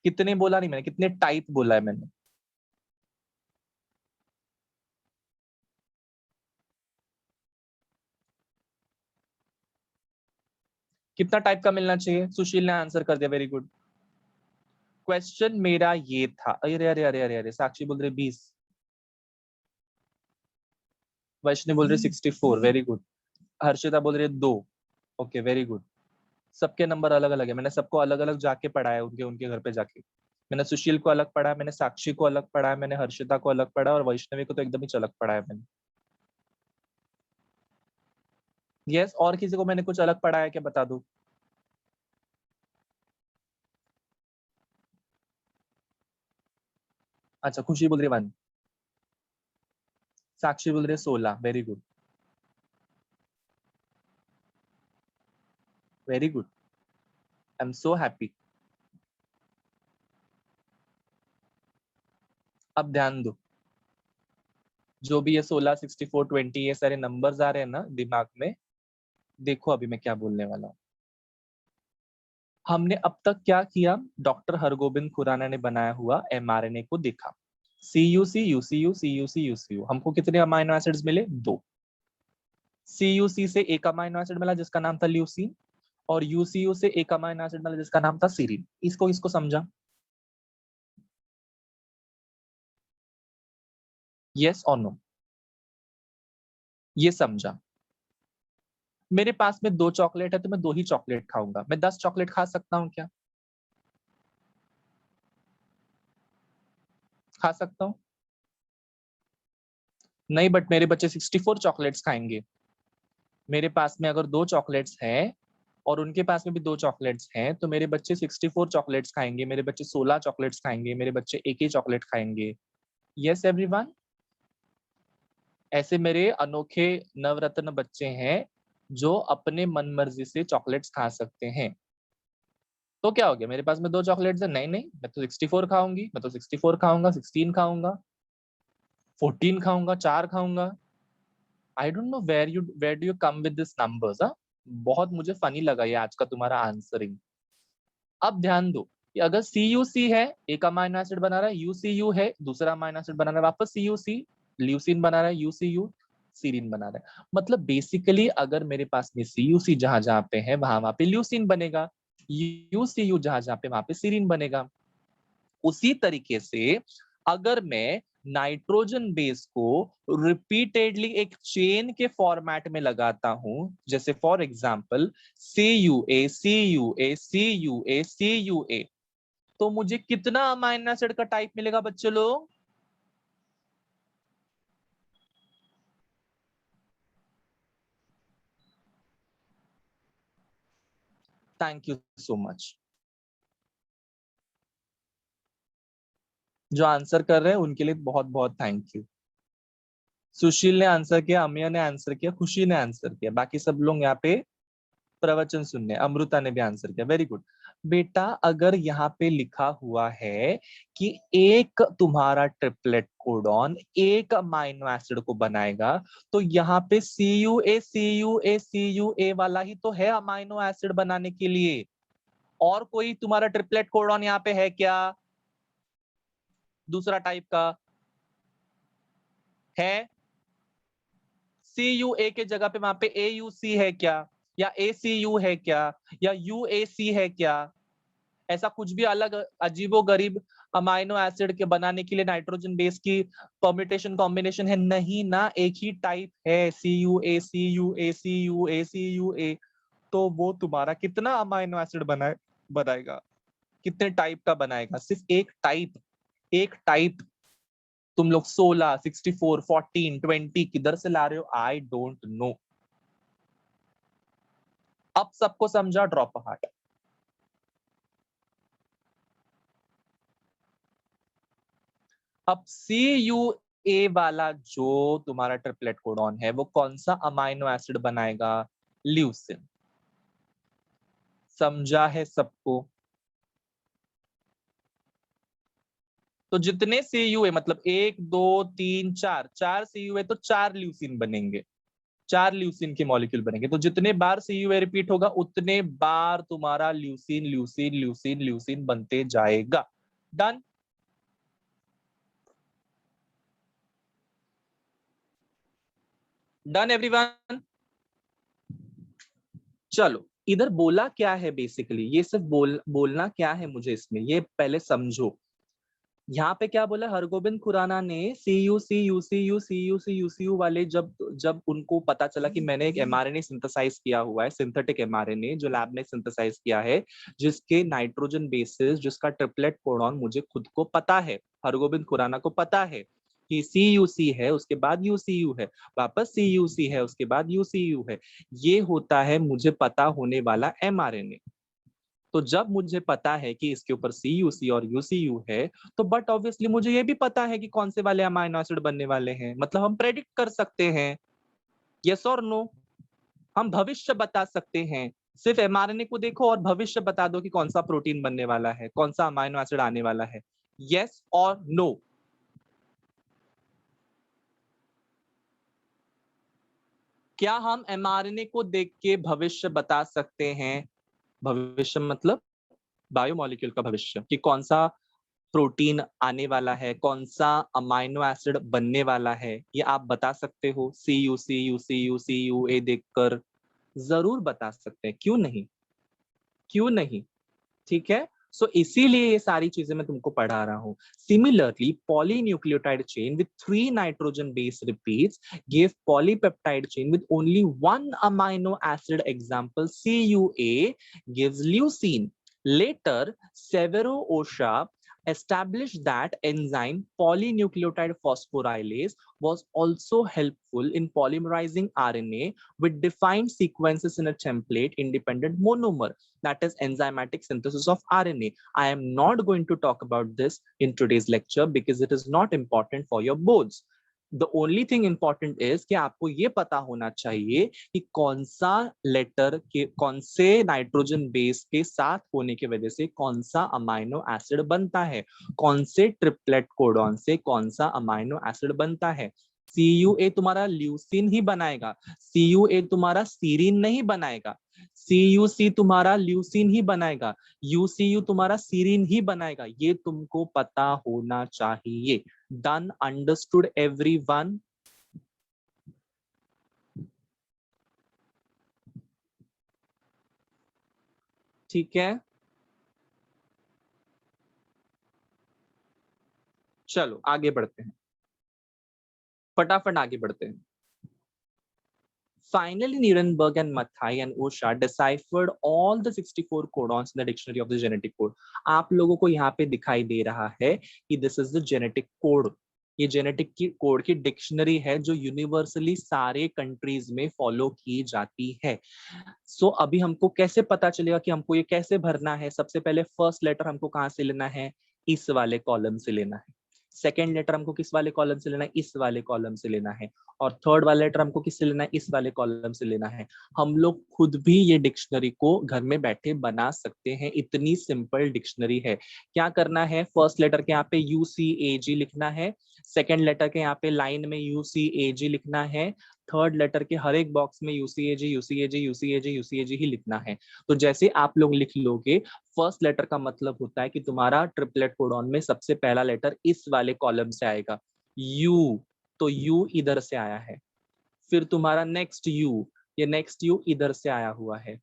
कितने बोला नहीं मैंने, कितने टाइप बोला है मैंने? कितना टाइप का मिलना चाहिए? सुशील ने आंसर कर दिया, वेरी गुड। क्वेश्चन मेरा ये था, अरे अरे अरे अरे अरे, साक्षी बोल रहे 20, वैष्णवी बोल रही 64, वेरी गुड। हर्षिता बोल रही है 2, ओके वेरी गुड। सबके नंबर अलग अलग है, मैंने सबको अलग अलग जाके पढ़ाया, उनके उनके घर पे जाके। मैंने सुशील को अलग पढ़ाया, मैंने साक्षी को अलग पढ़ाया, मैंने हर्षिता को अलग पढ़ा और वैष्णवी को तो एकदम ही अलग पढ़ाया मैंने। यस, और किसी को मैंने कुछ अलग पढ़ाया क्या, बता दो? अच्छा, खुशी बोल रही 1, साक्षी बोल रही 16, very good, very good, I am so happy. अब ध्यान दो, जो भी ये 16, 64, 20 ये सारे नंबर्स आ रहे हैं ना दिमाग में, देखो अभी मैं क्या बोलने वाला हूँ। हमने अब तक क्या किया, डॉक्टर हरगोबिंद खुराना ने बनाया हुआ एमआरएनए को देखा। CUC, UCU, CUC, UCU, हमको कितने अमाइनो एसिड्स मिले? 2। CUC से एक अमाइनो एसिड मिला जिसका नाम था ल्यूसीन, और UCU से एक अमाइनो एसिड मिला जिसका नाम था सीरीन। इसको इसको समझा? यस और नो? ये समझा? मेरे पास में 2 चॉकलेट है तो मैं 2 ही चॉकलेट खाऊंगा, मैं 10 चॉकलेट खा सकता हूँ क्या? खा सकता हूँ? नहीं, बट मेरे बच्चे 64 चॉकलेट्स खाएंगे। मेरे पास में अगर 2 चॉकलेट्स हैं और उनके पास में भी 2 चॉकलेट्स हैं तो मेरे बच्चे 64 चॉकलेट्स खाएंगे, मेरे बच्चे 16 चॉकलेट्स खाएंगे, मेरे बच्चे एक ही चॉकलेट खाएंगे। Yes everyone? ऐसे मेरे अनोखे नवरत्न बच्चे हैं जो अपने मन मर्जी से चॉकलेट्स खा सकते हैं। तो क्या हो गया, मेरे पास में 2 चॉकलेट्स है? नहीं नहीं, मैं तो 64 खाऊंगी, मैं तो 64 खाऊंगा, 16 खाऊंगा, 14 खाऊंगा, 4 खाऊंगा। I don't know where do you come with this numbers? बहुत मुझे फनी लगा ये आज का तुम्हारा आंसरिंग। अब ध्यान दो कि अगर CuC है, एक अमाइनो एसिड बना रहा है, UCU है, दूसरा अमाइनो एसिड बना रहा है, वापस CuC, ल्यूसीन बना रहा है, UCU, सीरीन बना रहा है। मतलब बेसिकली अगर मेरे पास में CuC जहां जहां पे है वहां पे ल्यूसीन बनेगा, UCU जहां जहां पे वहां पे सीरीन बनेगा। उसी तरीके से अगर मैं नाइट्रोजन बेस को रिपीटेडली एक चेन के फॉर्मेट में लगाता हूं, जैसे for example CuA CuA CuA CuA, तो मुझे कितना अमाइनो एसिड का टाइप मिलेगा बच्चे लोग? Thank you so much. जो आंसर कर रहे हैं उनके लिए बहुत बहुत थैंक यू। सुशील ने आंसर किया, अमिया ने आंसर किया, खुशी ने आंसर किया, बाकी सब लोग यहाँ पे प्रवचन सुनने। अमृता ने भी आंसर किया, वेरी गुड। बेटा अगर यहाँ पे लिखा हुआ है कि एक तुम्हारा ट्रिपलेट कोडॉन एक अमाइनो एसिड को बनाएगा, तो यहाँ पे CuA CuA CuA वाला ही तो है अमाइनो एसिड बनाने के लिए। और कोई तुम्हारा ट्रिपलेट कोडॉन यहाँ पे है क्या दूसरा टाइप का? है? CuA के जगह पे वहां पे AUC है क्या, या ACU है क्या, या UAC है क्या? ऐसा कुछ भी अलग अजीबो गरीब अमाइनो एसिड के बनाने के लिए नाइट्रोजन बेस की परम्यूटेशन कॉम्बिनेशन है? नहीं ना, एक ही टाइप है, CuA CuA CuA CuA। तो वो तुम्हारा कितना अमाइनो एसिड बनाएगा, कितने टाइप का बनाएगा? सिर्फ एक टाइप, एक टाइप। तुम लोग 16 64 14 20 किधर से ला रहे हो? आई डोंट नो। अब सबको समझा? Drop heart. अब CuA वाला जो तुम्हारा ट्रिपलेट कोडॉन है वो कौन सा अमाइनो एसिड बनाएगा? ल्यूसिन। समझा है सबको? तो जितने CuA मतलब 1 2 3 4, 4 CuA तो 4 ल्यूसिन बनेंगे, 4 ल्यूसिन के मॉलिक्यूल बनेंगे। तो जितने बार CuA रिपीट होगा उतने बार तुम्हारा ल्यूसिन ल्यूसिन ल्यूसिन ल्यूसिन बनते जाएगा। डन? Done everyone? चलो इधर बोला क्या है बेसिकली, ये सिर्फ बोलना क्या है मुझे इसमें, ये पहले समझो। यहाँ पे क्या बोला हरगोविंद खुराना ने? CuC UCU CuC UCU वाले जब जब उनको पता चला कि मैंने एक mRNA सिंथेसाइज किया हुआ है, सिंथेटिक mRNA जो लैब ने सिंथेसाइज किया है, जिसके नाइट्रोजन बेसिस, जिसका ट्रिपलेट कोडॉन मुझे खुद को पता है, हरगोविंद खुराना को पता है कि CuC है उसके बाद UCU है, वापस CuC है उसके बाद UCU है। ये होता है मुझे पता होने वाला mRNA। तो जब मुझे पता है कि इसके ऊपर CuC और UCU है, तो बट ऑब्वियसली मुझे ये भी पता है कि कौन से वाले अमाइनो एसिड बनने वाले हैं, मतलब हम प्रेडिक्ट कर सकते हैं। यस और नो? हम भविष्य बता सकते हैं। सिर्फ mRNA को देखो और भविष्य बता दो कि कौन सा प्रोटीन बनने वाला है, कौन सा अमाइनो एसिड आने वाला है। यस और नो? क्या हम mRNA को देख के भविष्य बता सकते हैं? भविष्य मतलब बायोमोलिक्यूल का भविष्य, कि कौन सा प्रोटीन आने वाला है, कौन सा अमाइनो एसिड बनने वाला है, ये आप बता सकते हो CuC UCU CuA देखकर? जरूर बता सकते हैं, क्यों नहीं, क्यों नहीं? ठीक है। सो इसीलिए ये सारी चीजें मैं तुमको पढ़ा रहा हूं। Similarly polynucleotide chain with 3 nitrogen base repeats give polypeptide chain with only 1 amino acid, example CuA gives leucine. Later Severo Osha established that enzyme polynucleotide phosphorylase was also helpful in polymerizing RNA with defined sequences in a template independent monomer, that is enzymatic synthesis of RNA. I am not going to talk about this in today's lecture because it is not important for your boards. The only thing important is कि आपको ये पता होना चाहिए कि कौन सा लेटर के कौन से नाइट्रोजन बेस के साथ होने की वजह से कौन सा अमाइनो एसिड बनता है, कौन से ट्रिपलेट कोडॉन से कौन सा अमाइनो एसिड बनता है। CUA तुम्हारा ल्यूसिन ही बनाएगा, CUA तुम्हारा सीरीन नहीं बनाएगा, CUC तुम्हारा ल्यूसिन ही बनाएगा, UCU तुम्हारा सीरीन ही बनाएगा। ये तुमको पता होना चाहिए। Done, understood everyone? ठीक है, चलो आगे बढ़ते हैं, फटाफट आगे बढ़ते हैं। Finally, Nirenberg and Mathai and Osha deciphered all the 64 codons in the dictionary of the genetic code. आप लोगों को यहाँ पे दिखाई दे रहा है कि this is the genetic code. ये जेनेटिक की कोड की डिक्शनरी है जो यूनिवर्सली सारे कंट्रीज में फॉलो की जाती है। सो अभी हमको कैसे पता चलेगा कि हमको ये कैसे भरना है? सबसे पहले फर्स्ट लेटर हमको कहाँ से लेना है? इस वाले कॉलम से लेना है। सेकेंड लेटर हमको किस वाले कॉलम से लेना है? इस वाले कॉलम से लेना है। और थर्ड वाला लेटर हमको किससे लेना है? इस वाले कॉलम से लेना है। हम लोग खुद भी ये डिक्शनरी को घर में बैठे बना सकते हैं, इतनी सिंपल डिक्शनरी है। क्या करना है? फर्स्ट लेटर के यहाँ पे UCAG लिखना है, सेकेंड लेटर के यहाँ पे लाइन में UCAG लिखना है, थर्ड लेटर के हर एक बॉक्स में UCAG UCAG UCAG UCAG ही लिखना है। तो जैसे आप लोग लिख लोगे, फर्स्ट लेटर का मतलब होता है कि तुम्हारा ट्रिपलेट कोडॉन में सबसे पहला लेटर इस वाले कॉलम से आएगा, U, तो U इधर से आया है। फिर तुम्हारा नेक्स्ट U, ये नेक्स्ट U इधर से आया हुआ है।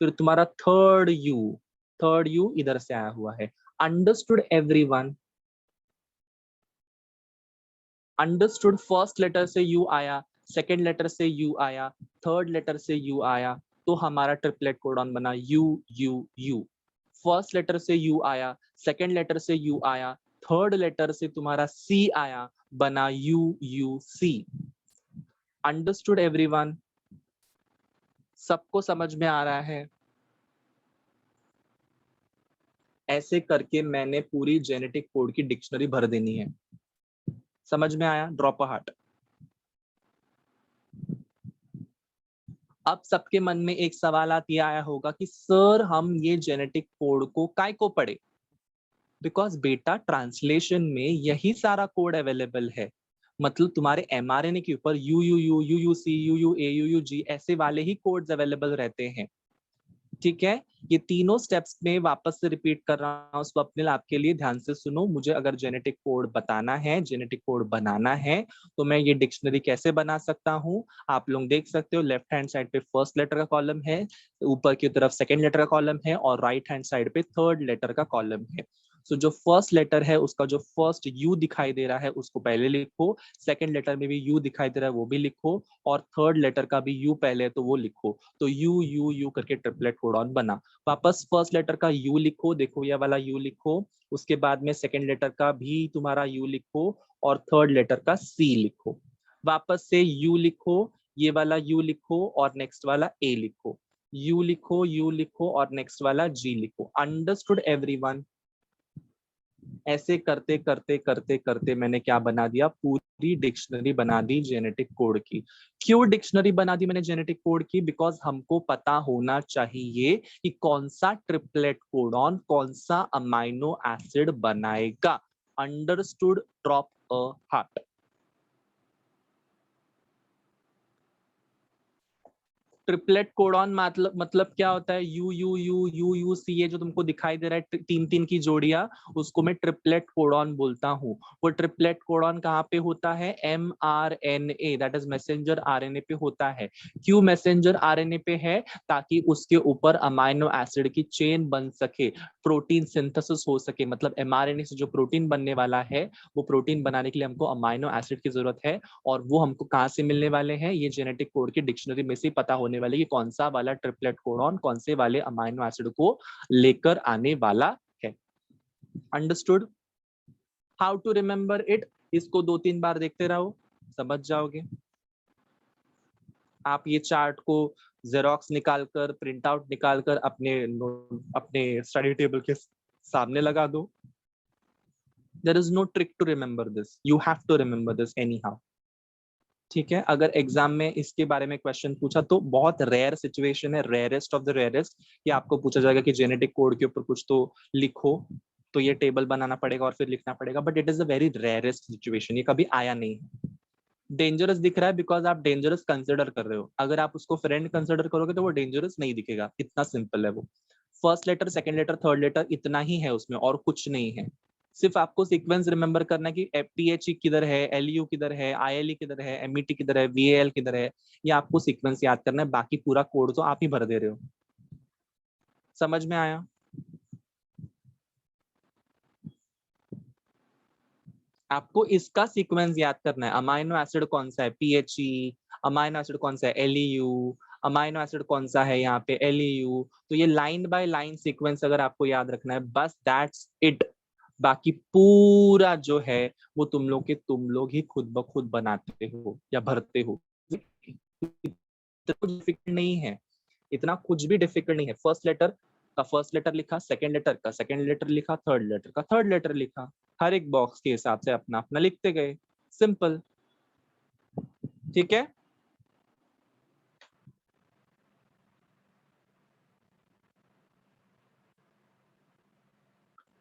फिर तुम्हारा थर्ड U इधर से आया हुआ है। Understood everyone? Understood? First letter से U आया, सेकेंड लेटर से U आया, थर्ड लेटर से U आया, तो हमारा ट्रिपलेट कोडॉन बना U। फर्स्ट लेटर से U आया, सेकेंड लेटर से U आया, थर्ड लेटर से तुम्हारा C आया, बना UC। Understood everyone? सबको समझ में आ रहा है? ऐसे करके मैंने पूरी जेनेटिक कोड की डिक्शनरी भर देनी है। समझ में आया? Drop a heart. अब सबके मन में एक सवाल आया होगा कि सर हम ये जेनेटिक कोड को काय को पढ़े? बिकॉज बेटा ट्रांसलेशन में यही सारा कोड अवेलेबल है। मतलब तुम्हारे mRNA के ऊपर UUU, UUC, UUA, UUG ऐसे वाले ही कोड्स अवेलेबल रहते हैं। ठीक है, ये तीनों स्टेप्स में वापस से रिपीट कर रहा हूँ स्वप्निल, आपके लिए। ध्यान से सुनो। मुझे अगर जेनेटिक कोड बताना है, जेनेटिक कोड बनाना है, तो मैं ये डिक्शनरी कैसे बना सकता हूँ? आप लोग देख सकते हो, लेफ्ट हैंड साइड पे फर्स्ट लेटर का कॉलम है, ऊपर की तरफ सेकेंड लेटर का कॉलम है, और राइट हैंड साइड पे थर्ड लेटर का कॉलम है। सो जो फर्स्ट लेटर है उसका जो फर्स्ट U दिखाई दे रहा है उसको पहले लिखो, सेकेंड लेटर में भी U दिखाई दे रहा है वो भी लिखो, और थर्ड लेटर का भी U पहले है तो वो लिखो। तो U करके ट्रिपलेट कोडॉन बना। वापस फर्स्ट लेटर का U लिखो, देखो ये वाला U लिखो, उसके बाद में सेकेंड लेटर का भी तुम्हारा U लिखो, और थर्ड लेटर का C लिखो। वापस से U लिखो, ये वाला U लिखो, और नेक्स्ट वाला A लिखो। U लिखो और नेक्स्ट वाला G लिखो। Understood everyone? ऐसे करते करते करते करते मैंने क्या बना दिया? पूरी डिक्शनरी बना दी जेनेटिक कोड की। क्यों डिक्शनरी बना दी मैंने जेनेटिक कोड की? बिकॉज हमको पता होना चाहिए कि कौन सा ट्रिपलेट कोडॉन कौन सा अमाइनो एसिड बनाएगा। Understood? Drop a heart. Triplet codon मतलब क्या होता है? UUU ये जो तुमको दिखाई दे रहा है तीन तीन की जोड़ियां, उसको मैं ट्रिपलेट कोडॉन बोलता हूँ। वो ट्रिपलेट कोडॉन कहाँ पे होता है? mRNA, that is messenger RNA पे होता है। क्यों मैसेंजर RNA पे है? ताकि उसके ऊपर अमाइनो एसिड की चेन बन सके, प्रोटीन सिंथेसिस हो सके। मतलब mRNA से जो प्रोटीन बनने वाला है, वो प्रोटीन बनाने के लिए हमको अमाइनो एसिड की जरूरत है, और वो हमको कहाँ से मिलने वाले हैं? ये जेनेटिक कोड की डिक्शनरी में से पता होने वाले कि कौन सा वाला ट्रिपलेट कोडॉन कौन से वाले अमाइनो एसिड को लेकर आने वाला है। Understood? How to remember it? इसको 2-3 बार देखते रहो, समझ जाओगे। आप ये चार्ट को जेरोक्स निकालकर, प्रिंट आउट निकालकर अपने स्टडी टेबल के सामने लगा दो। There is no trick to remember this. You have to remember this anyhow. ठीक है, अगर एग्जाम में इसके बारे में क्वेश्चन पूछा तो बहुत रेयर सिचुएशन है, रेयरेस्ट ऑफ द रेयरेस्ट, कि आपको पूछा जाएगा कि जेनेटिक कोड के ऊपर कुछ तो लिखो, तो ये टेबल बनाना पड़ेगा और फिर लिखना पड़ेगा। But it is a very rarest situation, ये कभी आया नहीं है। डेंजरस दिख रहा है बिकॉज आप डेंजरस कंसिडर कर रहे हो, अगर आप उसको फ्रेंड कंसिडर करोगे तो वो डेंजरस नहीं दिखेगा, इतना सिंपल है वो। First letter, second letter, third letter, इतना ही है उसमें और कुछ नहीं है। सिर्फ आपको सीक्वेंस रिमेंबर करना है कि एफटीएच किधर है, एलयू किधर है, आईएलई किधर है, एमईटी किधर है, वीएल किधर है, ये आपको सीक्वेंस याद करना है, बाकी पूरा कोड तो आप ही भर दे रहे हो। समझ में आया? आपको इसका सीक्वेंस याद करना है, अमाइनो एसिड कौन सा है, पीएचई, अमाइनो एसिड कौन सा है, एलईयू, अमाइनो एसिड कौन सा है यहाँ पे, एलईयू। तो ये लाइन बाय लाइन सीक्वेंस अगर आपको याद रखना है, बस दैट्स इट। बाकी पूरा जो है वो तुम लोग ही खुद ब खुद बनाते हो या भरते हो। कुछ डिफिकल्ट नहीं है, इतना कुछ भी डिफिकल्ट नहीं है। फर्स्ट लेटर का फर्स्ट लेटर लिखा, सेकंड लेटर का सेकंड लेटर लिखा, थर्ड लेटर का थर्ड लेटर लिखा, हर एक बॉक्स के हिसाब से अपना अपना लिखते गए, सिंपल। ठीक है।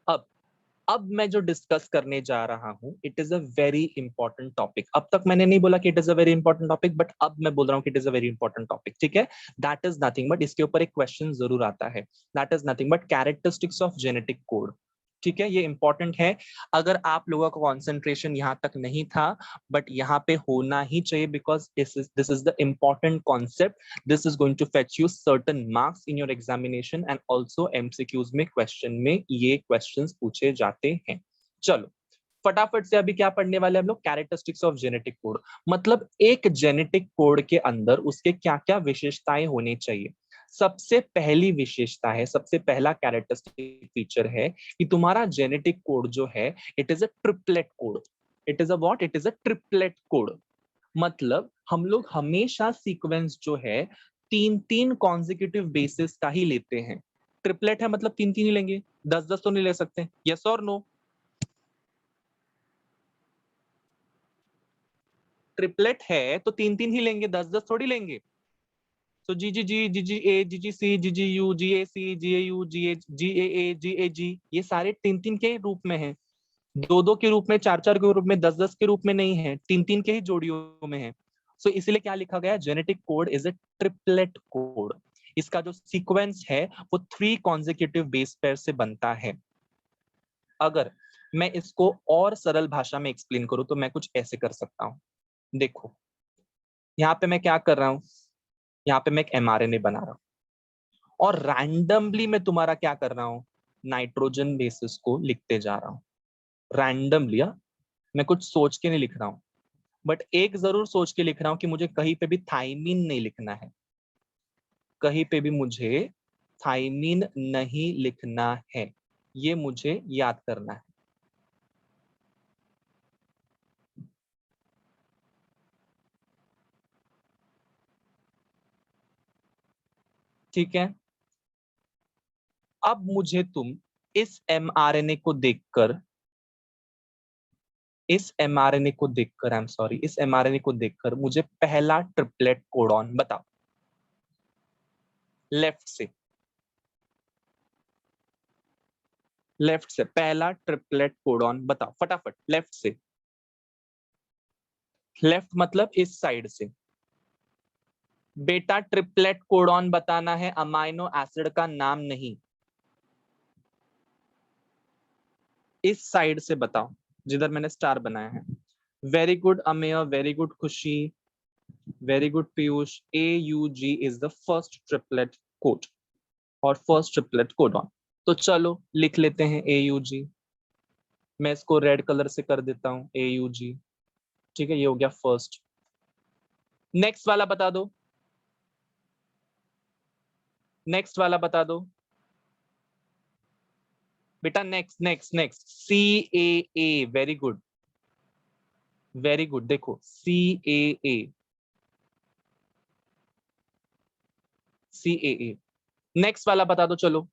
अब अब मैं जो डिस्कस करने जा रहा हूं, it is a very important topic. अब तक मैंने नहीं बोला कि it is a very important topic, but अब मैं बोल रहा हूं कि it is a very important topic. ठीक है। दैट इज नथिंग बट, इसके ऊपर एक क्वेश्चन जरूर आता है, that is nothing but characteristics of genetic code. ठीक है, ये इंपॉर्टेंट है। अगर आप लोगों का कॉन्सेंट्रेशन यहां तक नहीं था, बट यहाँ पे होना ही चाहिए, because this is the important concept. This is going to fetch you certain marks in your examination and also MCQs में क्वेश्चन में ये क्वेश्चंस पूछे जाते हैं। चलो फटाफट से अभी क्या पढ़ने वाले हम लोग, कैरेक्टरिस्टिक्स ऑफ जेनेटिक कोड। मतलब एक जेनेटिक कोड के अंदर उसके क्या क्या विशेषताएं होनी चाहिए। सबसे पहली विशेषता है, सबसे पहला कैरेक्टरिस्टिक फीचर है कि तुम्हारा जेनेटिक कोड जो है, it is a triplet code. It is a what? It is a triplet code. मतलब हम लोग हमेशा सीक्वेंस जो है तीन तीन कॉन्जिक्यूटिव बेसिस का ही लेते हैं। ट्रिपलेट है मतलब तीन तीन ही लेंगे, 10-10 तो नहीं ले सकते। यस और नो? ट्रिपलेट है तो तीन तीन ही लेंगे, 10-10 थोड़ी लेंगे। तो जी G G, G ji A, ji G C, G ji you, ji A C, ji A you, जी ए, जी ए जी, ये सारे तीन तीन के रूप में हैं। दो दो के रूप में, चार चार के रूप में, 10-10 के रूप में नहीं है, तीन तीन के ही जोड़ियों में है। सो इसलिए क्या लिखा गया, genetic code is a triplet code. इसका जो सीक्वेंस है वो 3 कॉन्जिक्यूटिव बेस पेयर से बनता है। अगर मैं इसको और सरल भाषा में एक्सप्लेन करूं तो मैं कुछ ऐसे कर सकता हूं। देखो यहाँ पे मैं क्या कर रहा हूं, यहाँ पे मैं एक एमआरएनए बना रहा हूं और रैंडमली मैं तुम्हारा क्या कर रहा हूं, नाइट्रोजन बेसिस को लिखते जा रहा हूं रैंडमली। मैं कुछ सोच के नहीं लिख रहा हूं, बट एक जरूर सोच के लिख रहा हूं कि मुझे कहीं पे भी थाइमीन नहीं लिखना है, कहीं पे भी मुझे थाइमीन नहीं लिखना है, ये मुझे याद करना है। ठीक है। अब मुझे तुम इस एमआरएनए को देखकर, इस एमआरएनए को देखकर, आई एम सॉरी, इस एमआरएनए को देखकर मुझे पहला ट्रिपलेट कोडॉन बताओ, लेफ्ट से, लेफ्ट से पहला ट्रिपलेट कोडॉन बताओ फटाफट, लेफ्ट से। लेफ्ट मतलब इस साइड से। बेटा ट्रिपलेट कोडॉन बताना है, अमाइनो एसिड का नाम नहीं। इस साइड से बताओ, जिधर मैंने स्टार बनाया है। Very good Amey, very good Khushi, very good Piyush. AUG is the first triplet code और फर्स्ट ट्रिपलेट कोडॉन। तो चलो लिख लेते हैं AUG। मैं इसको रेड कलर से कर देता हूं, AUG। ठीक है, ये हो गया फर्स्ट। नेक्स्ट वाला बता दो, नेक्स्ट वाला बता दो बेटा, next next next, CAA। Very good, very good. देखो CAA, CAA। नेक्स्ट वाला बता दो चलो,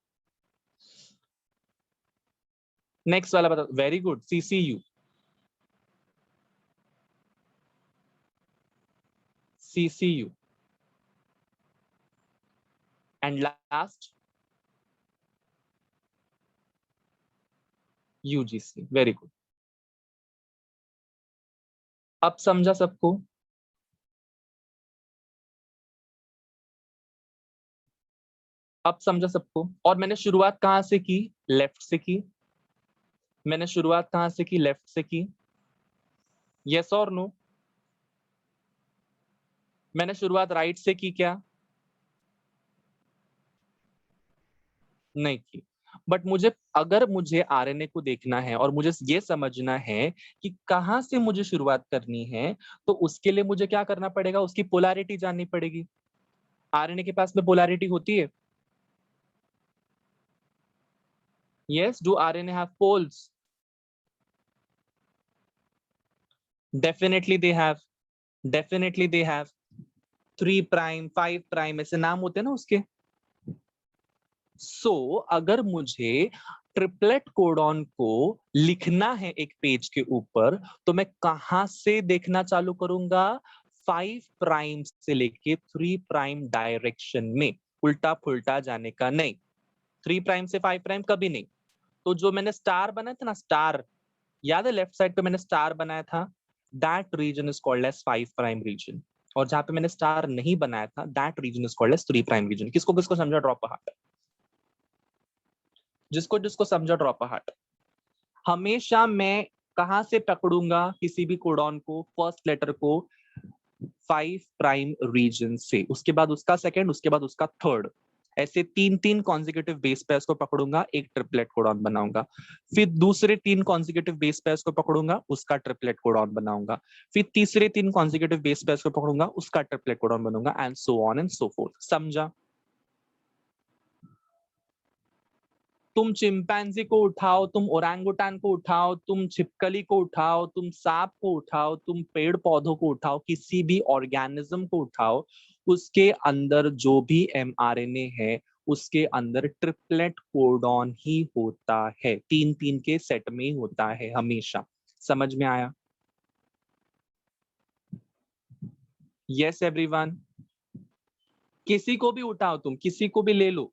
नेक्स्ट वाला बता दो। Very good, CCU, CCU। And last UGC। Very good. अब समझा सबको? अब समझा सबको? और मैंने शुरुआत कहां से की? लेफ्ट से की। मैंने शुरुआत कहां से की? लेफ्ट से की। यस और नो? मैंने शुरुआत राइट से की क्या? नहीं की। बट मुझे, अगर मुझे आरएनए को देखना है और मुझे ये समझना है कि कहां से मुझे शुरुआत करनी है, तो उसके लिए मुझे क्या करना पड़ेगा? उसकी पोलैरिटी जाननी पड़ेगी। आरएनए के पास में पोलैरिटी होती है? Yes, do RNA have poles? Definitely they have. Definitely they have. 3 prime, 5 prime, ऐसे नाम होते हैं ना उसके। अगर मुझे ट्रिपलेट कोडॉन को लिखना है एक पेज के ऊपर, तो मैं कहां से देखना चालू करूंगा? 5 प्राइम से लेके 3 प्राइम डायरेक्शन में, उल्टा पुल्टा जाने का नहीं। 3 प्राइम से 5 प्राइम कभी नहीं। तो जो मैंने स्टार बनाया था ना, स्टार, याद है लेफ्ट साइड पे मैंने स्टार बनाया था? That region is called as 5 prime region. और जहां पे मैंने स्टार नहीं बनाया था, that region is called as 3 prime region. किसको किसको समझा? Drop a heart. जिसको जिसको समझा ड्रॉप अ हार्ट। हमेशा मैं कहां से पकड़ूंगा किसी भी कोडॉन को? फर्स्ट लेटर को 5 प्राइम रीजन से, उसके बाद उसका सेकंड, उसके बाद उसका थर्ड, ऐसे 3-3 कॉन्जिक्यूटिव बेस पेयर्स को पकड़ूंगा, एक ट्रिपलेट कोडॉन बनाऊंगा। फिर दूसरे 3 कॉन्जिक्यूटिव बेस पेयर्स को पकड़ूंगा, उसका ट्रिपलेट कोडॉन बनाऊंगा। फिर तीसरे 3 कॉन्जिक्यूटिव बेस पेयर्स को पकड़ूंगा, उसका ट्रिपलेट कोडॉन बनाऊंगा, and so on and so fourth. समझा? तुम चिंपैंजी को उठाओ, तुम ओरंगुटान को उठाओ, तुम छिपकली को उठाओ, तुम सांप को उठाओ, तुम पेड़ पौधों को उठाओ, किसी भी ऑर्गेनिज्म को उठाओ, उसके अंदर जो भी एमआरएनए है, उसके अंदर ट्रिपलेट कोडॉन ही होता है। 3-3 के सेट में ही होता है हमेशा। समझ में आया? Yes everyone? किसी को भी उठाओ, तुम किसी को भी ले लो,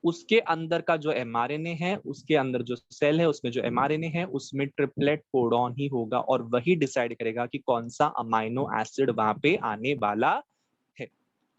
उसके अंदर का जो एमआरएनए है, उसके अंदर जो सेल है, उसमें जो एमआरएनए है, उसमें ट्रिपलेट कोडॉन ही होगा, और वही डिसाइड करेगा कि कौन सा अमाइनो एसिड वहां पे आने वाला है।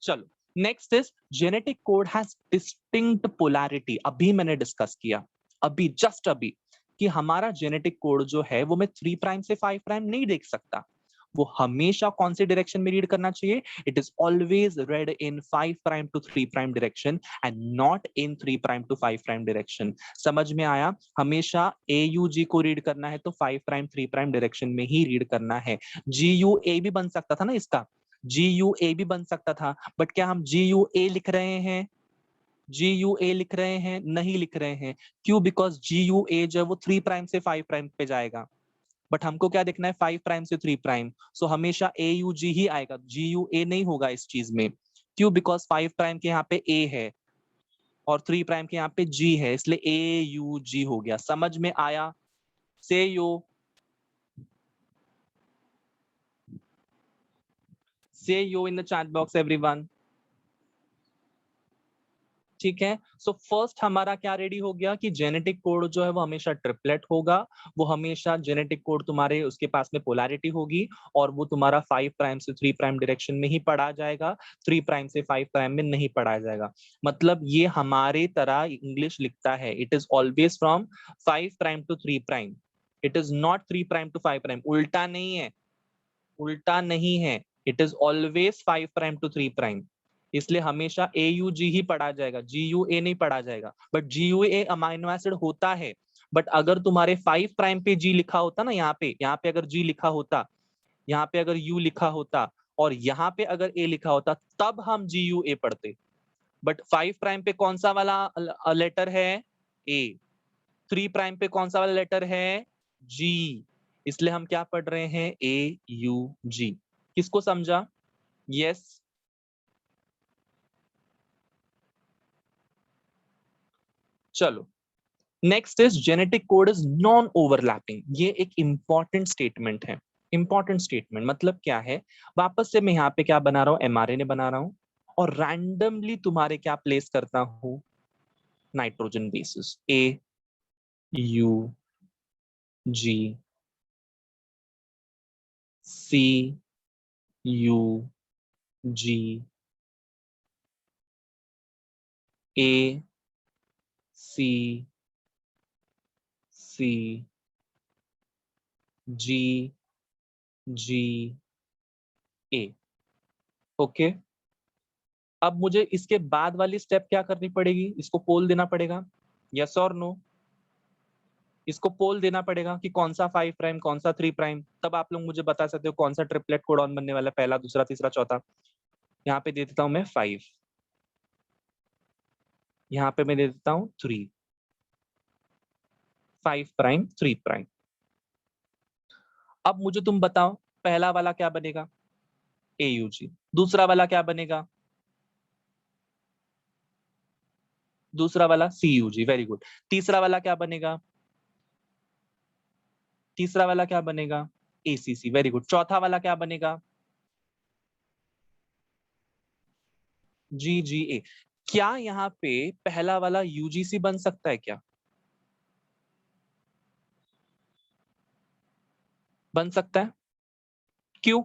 चलो, next is genetic code has distinct polarity. अभी मैंने डिस्कस किया, अभी जस्ट अभी, कि हमारा जेनेटिक कोड जो है वो मैं 3 प्राइम से 5 प्राइम नहीं देख सकता। वो हमेशा कौन से डायरेक्शन में रीड करना चाहिए? It is always read in 5 prime to 3 prime direction and not in 3 prime to 5 prime direction. समझ में आया? हमेशा AUG को रीड करना है तो 5 प्राइम 3 प्राइम डायरेक्शन में ही रीड करना है। GUA भी बन सकता था ना इसका, GUA भी बन सकता था, बट क्या हम GUA लिख रहे हैं? GUA लिख रहे हैं? नहीं लिख रहे हैं। क्यों? बिकॉज GUA जो है वो 3 प्राइम से 5 प्राइम पे जाएगा, बट हमको क्या देखना है? 5 प्राइम से 3 प्राइम। सो हमेशा AUG ही आएगा, GUA नहीं होगा इस चीज में। क्यों? बिकॉज 5 प्राइम के यहाँ पे A है और 3 प्राइम के यहाँ पे G है, इसलिए AUG हो गया। समझ में आया? Say yo in the chat box everyone. ठीक है, सो फर्स्ट हमारा क्या रेडी हो गया कि जेनेटिक कोड जो है वो हमेशा ट्रिपलेट होगा। वो हमेशा जेनेटिक कोड तुम्हारे उसके पास में पोलैरिटी होगी, और वो तुम्हारा 5 प्राइम से 3 प्राइम डायरेक्शन में ही पढ़ा जाएगा, 3 प्राइम से 5 प्राइम में नहीं पढ़ा जाएगा। मतलब ये हमारे तरह इंग्लिश लिखता है, it is always from 5 prime to 3 prime, it is not 3 prime to 5 prime. उल्टा नहीं है, उल्टा नहीं है, it is always 5 prime to 3 prime. इसलिए हमेशा AUG ही पढ़ा जाएगा, GUA नहीं पढ़ा जाएगा। बट GUA अमाइनो एसिड होता है, बट अगर तुम्हारे 5 प्राइम पे G लिखा होता ना, यहाँ पे अगर G लिखा होता, यहाँ पे अगर U लिखा होता, और यहाँ पे अगर A लिखा होता, तब हम GUA पढ़ते। बट 5 प्राइम पे कौन सा वाला लेटर है? A। 3 प्राइम पे कौन सा वाला लेटर है? G। इसलिए हम क्या पढ़ रहे हैं? AUG। किसको समझा? यस? चलो, next is genetic code is non overlapping. ये एक इंपॉर्टेंट स्टेटमेंट है। इंपॉर्टेंट स्टेटमेंट मतलब क्या है? वापस से मैं यहाँ पे क्या बना रहा हूँ? एमआरएनए बना रहा हूँ, और रैंडमली तुम्हारे क्या प्लेस करता हूँ? Nitrogen bases, AUG। C U G A C C G G A। Okay, अब मुझे इसके बाद वाली स्टेप क्या करनी पड़ेगी? इसको पोल देना पड़ेगा, यस और नो? इसको पोल देना पड़ेगा कि कौन सा 5 प्राइम कौन सा 3 प्राइम, तब आप लोग मुझे बता सकते हो कौन सा ट्रिपलेट कोडॉन बनने वाला है, पहला, दूसरा, तीसरा, चौथा। यहाँ पे दे देता हूं मैं 5, यहाँ पे मैं दे देता हूं 3, 5 प्राइम 3 प्राइम। अब मुझे तुम बताओ पहला वाला क्या बनेगा? AUG। दूसरा वाला क्या बनेगा? दूसरा वाला CUG, वेरी गुड। तीसरा वाला क्या बनेगा? तीसरा वाला क्या बनेगा? ACC, very good. चौथा वाला क्या बनेगा? GGA। क्या यहाँ पे पहला वाला UGC बन सकता है क्या? बन सकता है? क्यों?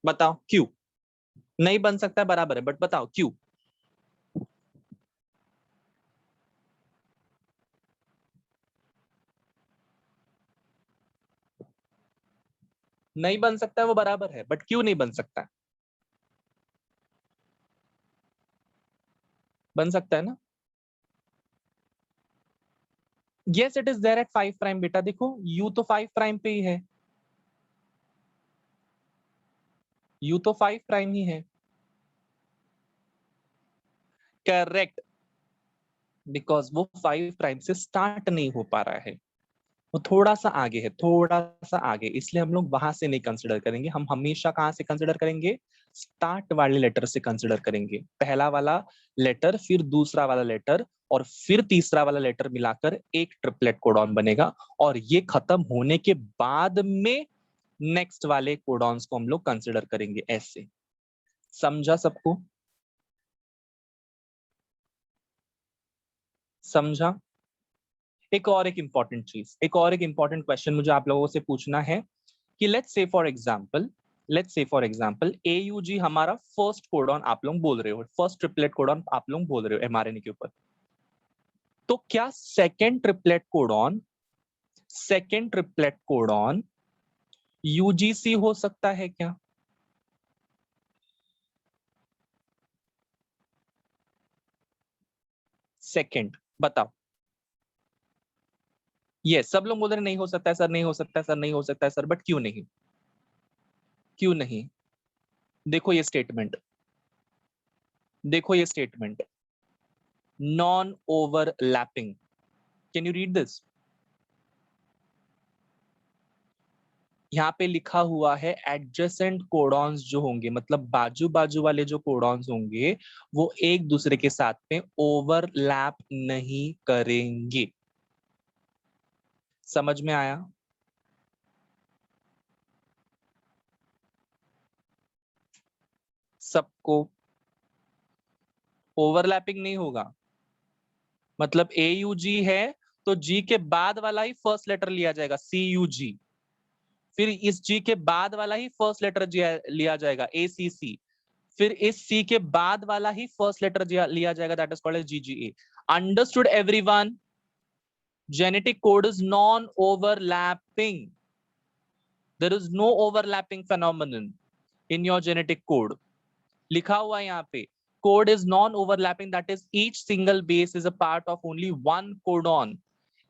बताओ क्यों नहीं बन सकता है? बराबर है, बट बताओ क्यों? नहीं बन सकता है, वो बराबर है, बट क्यों नहीं बन सकता है? बन सकता है ना? Yes, it is there at 5 prime. बेटा देखो, यू तो 5 प्राइम पे ही है, यू तो 5 प्राइम ही है। करेक्ट, बिकॉज वो 5 प्राइम से स्टार्ट नहीं हो पा रहा है, वो थोड़ा सा आगे है, थोड़ा सा आगे, इसलिए हम लोग वहां से नहीं कंसिडर करेंगे। हम हमेशा कहां से कंसिडर करेंगे? स्टार्ट वाले लेटर से कंसिडर करेंगे। पहला वाला लेटर, फिर दूसरा वाला लेटर, और फिर तीसरा वाला लेटर मिलाकर एक ट्रिपलेट कोडॉन बनेगा, और ये खत्म होने के बाद में नेक्स्ट वाले कोडॉन्स को हम लोग कंसिडर करेंगे। ऐसे समझा सबको? समझा? एक इंपॉर्टेंट चीज, एक इंपॉर्टेंट क्वेश्चन मुझे आप लोगों से पूछना है कि let's say for example AUG हमारा फर्स्ट कोडॉन आप लोग बोल रहे हो, फर्स्ट ट्रिपलेट कोडॉन आप लोग बोल रहे हो mRNA के ऊपर। तो क्या सेकेंड ट्रिपलेट कोडॉन UGC हो सकता है क्या? सेकेंड, बताओ। यस, सब लोग बोल रहे नहीं हो सकता है सर, नहीं हो सकता है सर, नहीं हो सकता है सर, बट क्यों नहीं? क्यों नहीं? देखो ये स्टेटमेंट, देखो ये statement, non overlapping. Can you read this? यहाँ पे लिखा हुआ है एडजेसेंट कोडॉन्स जो होंगे, मतलब बाजू बाजू वाले जो कोडॉन्स होंगे, वो एक दूसरे के साथ में ओवरलैप नहीं करेंगे। समझ में आया? सबको ओवरलैपिंग नहीं होगा। मतलब AUG है तो G के बाद वाला ही फर्स्ट लेटर लिया जाएगा, CUG। फिर इस G के बाद वाला ही फर्स्ट लेटर लिया जाएगा, ACC। फिर इस C के बाद वाला ही फर्स्ट लेटर लिया जाएगा, that is called as GGA। Understood everyone? Genetic code is non-overlapping. There is no overlapping phenomenon in your genetic code. लिखा हुआ है यहाँ पे, code is non-overlapping, that is each single base is a part of only one codon.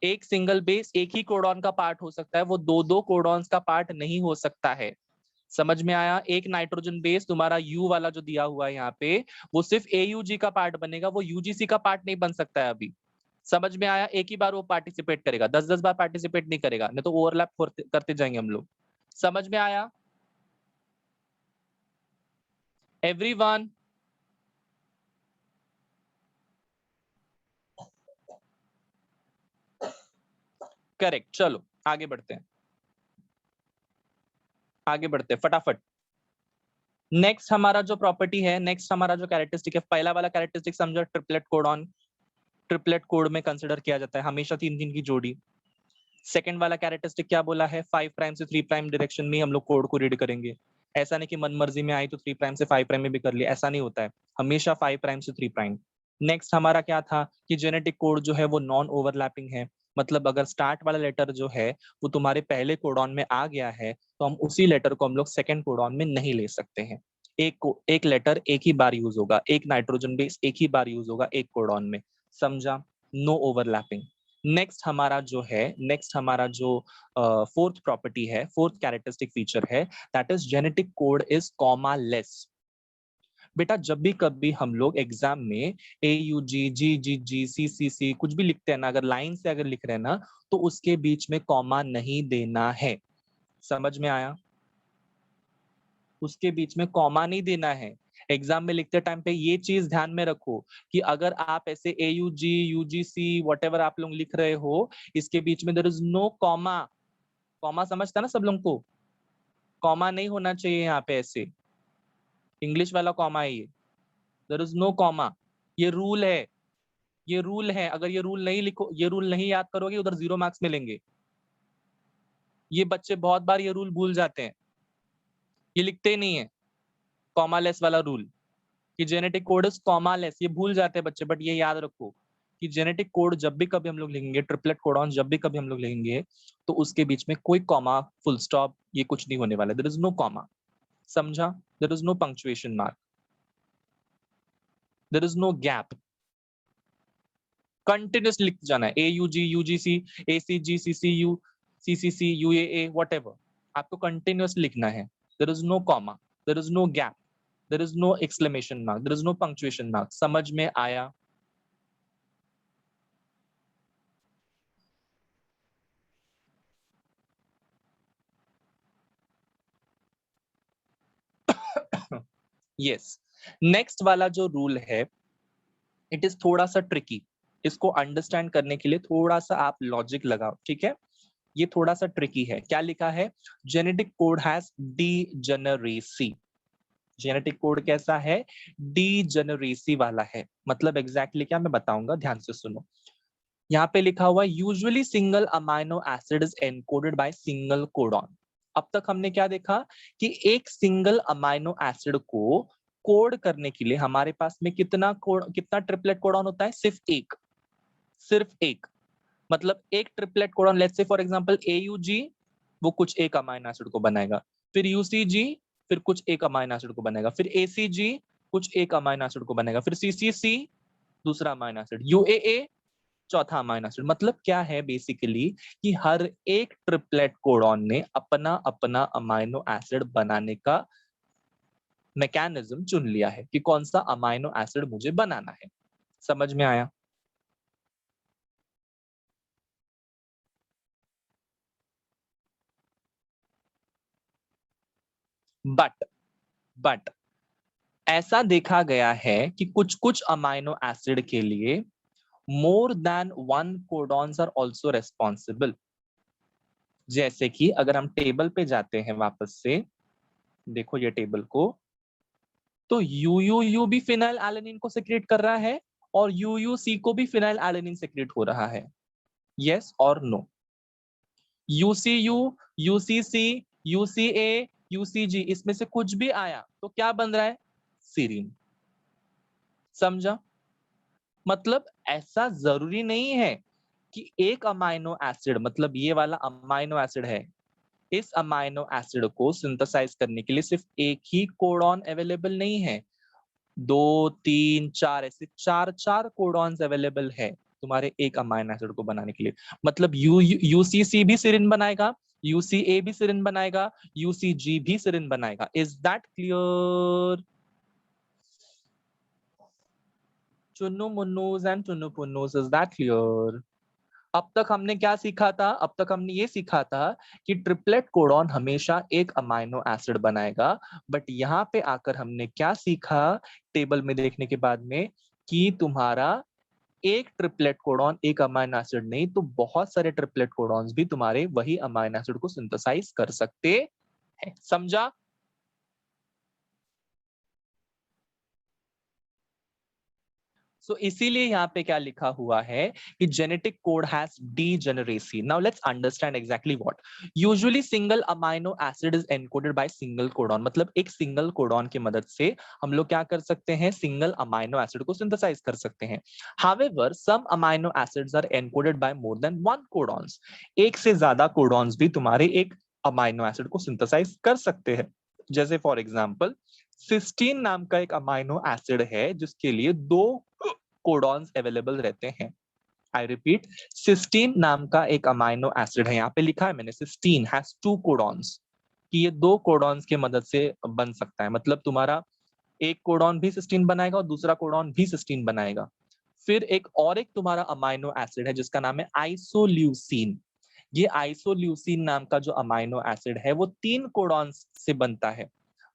एक सिंगल बेस एक ही कोडॉन का पार्ट हो सकता है, वो दो दो कोडॉन्स का पार्ट नहीं हो सकता है। समझ में आया? एक नाइट्रोजन बेस तुम्हारा U वाला जो दिया हुआ है यहाँ पे, वो सिर्फ AUG का पार्ट बनेगा, वो UGC का पार्ट नहीं बन सकता है अभी। समझ में आया? एक ही बार वो पार्टिसिपेट करेगा, 10-10 बार पार्टिसिपेट नहीं करेगा, नहीं तो ओवरलैप करते जाएंगे हम लोग। समझ में आया एवरीवन? करेक्ट, चलो आगे बढ़ते हैं, आगे बढ़ते हैं फटाफट। नेक्स्ट हमारा जो प्रॉपर्टी है, नेक्स्ट हमारा जो कैरेक्टरिस्टिक है, पहला वाला कैरेक्टरिस्टिक समझो, ट्रिपलेट कोडॉन। ट्रिपलेट कोड में कंसिडर किया जाता है हमेशा 3-3 की जोड़ी। सेकंड वाला कैरेक्टरिस्टिक क्या बोला है, 5 प्राइम से 3 प्राइम डायरेक्शन में हम लोग कोड को रीड करेंगे। ऐसा नहीं कि मन मर्जी में आई तो 3 प्राइम से 5 प्राइम में भी कर लिया, ऐसा नहीं होता है, हमेशा 5 प्राइम से 3 प्राइम। नेक्स्ट हमारा क्या था कि जेनेटिक कोड जो है वो नॉन ओवरलैपिंग है, मतलब अगर स्टार्ट वाला लेटर जो है वो तुम्हारे पहले कोडॉन में आ गया है तो हम उसी लेटर को हम लोग सेकंड कोडॉन में नहीं ले सकते हैं। एक लेटर एक ही बार यूज होगा, एक नाइट्रोजन बेस एक ही बार यूज होगा एक कोडॉन में, समझा, नो ओवरलैपिंग। नेक्स्ट हमारा जो फोर्थ प्रॉपर्टी है, फोर्थ कैरेक्टरिस्टिक फीचर है, that is genetic code is comma less. बेटा जब भी कभी हम लोग एग्जाम में AUG GGG CCC कुछ भी लिखते हैं ना, अगर लाइन से अगर लिख रहे हैं ना तो उसके बीच में कॉमा नहीं देना है, समझ में आया, उसके बीच में कॉमा नहीं देना है। एग्जाम में लिखते टाइम पे ये चीज ध्यान में रखो कि अगर आप ऐसे AUG UGC व्हाटएवर आप लोग लिख रहे हो, इसके बीच में there is no comma. Comma समझता ना सब लोगों को, कॉमा नहीं होना चाहिए यहाँ पे, ऐसे इंग्लिश वाला कॉमा है ये, देयर इज नो कॉमा, ये रूल है, ये रूल है, अगर ये रूल नहीं लिखो, ये रूल नहीं याद करोगे उधर 0 मार्क्स मिलेंगे। ये बच्चे बहुत बार ये रूल भूल जाते हैं, ये लिखते ही नहीं है कॉमा लेस वाला रूल कि genetic code is comma less, ये भूल जाते हैं बच्चे, बट ये याद रखो कि जेनेटिक कोड जब भी कभी हम लोग लिखेंगे, ट्रिपलेट कोडॉन जब भी कभी हम लोग लिखेंगे तो उसके बीच में कोई कॉमा फुल स्टॉप ये कुछ नहीं होने वाला, देयर इज नो कॉमा, समझा, there is no punctuation mark, there is no gap, continuous लिखते जाना है, AUG UGC ACG CCU CCC UAA whatever, आपको कंटिन्यूस लिखना है, there is no comma, there is no gap, there is no exclamation mark, there is no punctuation mark, समझ में आया? यस। नेक्स्ट वाला जो रूल है इट इज थोड़ा सा ट्रिकी, इसको अंडरस्टैंड करने के लिए थोड़ा सा आप लॉजिक लगाओ, ठीक है, ये थोड़ा सा ट्रिकी है। क्या लिखा है, genetic code has degeneracy, genetic code कैसा है, डीजेनरेसी वाला है, मतलब एग्जैक्टली क्या मैं बताऊंगा, ध्यान से सुनो। यहाँ पे लिखा हुआ usually single amino acid is encoded by single codon. अब तक हमने क्या देखा कि एक सिंगल अमाइनो एसिड को कोड करने के लिए हमारे पास में कितना ट्रिपलेट कोडॉन होता है, सिर्फ एक, मतलब एक triplet codon, let's say for example AUG वो कुछ एक अमाइनो एसिड को बनाएगा, फिर UCG फिर कुछ एक अमाइनो एसिड को बनाएगा, फिर ACG कुछ एक अमाइनो एसिड को बनाएगा, फिर CCC दूसरा अमाइनो एसिड, UAA चौथा अमाइनो एसिड। मतलब क्या है बेसिकली कि हर एक ट्रिपलेट कोडॉन ने अपना अपना अमाइनो एसिड बनाने का मैकेनिज्म चुन लिया है कि कौन सा अमाइनो एसिड मुझे बनाना है, समझ में आया? बट ऐसा देखा गया है कि कुछ कुछ अमाइनो एसिड के लिए more than one codons are also responsible. जैसे कि अगर हम टेबल पे जाते हैं वापस से, देखो ये टेबल को, तो UUU भी फिनाइल एलेनिन को सेक्रेट कर रहा है और UUC को भी फिनाइल एलेनिन सेक्रेट हो रहा है, यस और no? UCU UCC UCA UCG इसमें से कुछ भी आया तो क्या बन रहा है, सीरीन, समझा? मतलब ऐसा जरूरी नहीं है कि एक अमाइनो एसिड, मतलब ये वाला अमाइनो एसिड है, इस अमाइनो एसिड को सिंथेसाइज करने के लिए सिर्फ एक ही कोडॉन अवेलेबल नहीं है, 2 3 4 ऐसे चार चार कोडॉन्स अवेलेबल है तुम्हारे एक अमाइनो एसिड को बनाने के लिए। मतलब UCC भी सिरिन बनाएगा, UCA भी सिरिन बनाएगा, UCG भी सिरिन बनाएगा। Is that clear? चुन्नू मुन्नूज एंड चुन्नू पुन्नूज, इज दैट क्लियर? अब तक हमने क्या सीखा था, अब तक हमने ये सीखा था कि ट्रिपलेट कोडॉन हमेशा एक अमाइनो एसिड बनाएगा, बट यहाँ पे आकर हमने क्या सीखा टेबल में देखने के बाद में कि तुम्हारा एक ट्रिपलेट कोडॉन एक अमाइनो एसिड नहीं तो बहुत सारे ट्रिपलेट कोडॉन्स भी तुम्हारे वही अमाइनो एसिड को सिंथेसाइज कर सकते हैं, समझा? इसीलिए यहाँ पे क्या लिखा हुआ है कि genetic code has degeneracy. Now let's understand exactly what. Usually single amino acid is encoded by single codon. मतलब एक सिंगल कोडॉन की मदद से हम लोग क्या कर सकते हैं, सिंगल अमाइनो एसिड को सिंथेसाइज कर सकते हैं. However some amino acids are encoded by more than one codons. एक से ज्यादा कोडॉन्स भी तुम्हारे एक अमाइनो एसिड को सिंथेसाइज कर सकते हैं. जैसे फॉर एग्जांपल सिस्टीन नाम का एक अमाइनो एसिड है जिसके लिए 2 कोडॉन्स अवेलेबल रहते हैं. आई रिपीट, सिस्टीन नाम का एक अमाइनो एसिड है, यहाँ पे लिखा है मैंने, सिस्टीन हैज 2 कोडॉन्स, कि ये 2 कोडॉन्स की मदद से बन सकता है. मतलब तुम्हारा एक कोडॉन भी सिस्टीन बनाएगा और दूसरा कोडॉन भी सिस्टीन बनाएगा. फिर एक तुम्हारा अमाइनो एसिड है जिसका नाम है आइसोल्यूसिन. ये आइसोल्यूसिन नाम का जो अमाइनो एसिड है वो 3 कोडॉन्स से बनता है.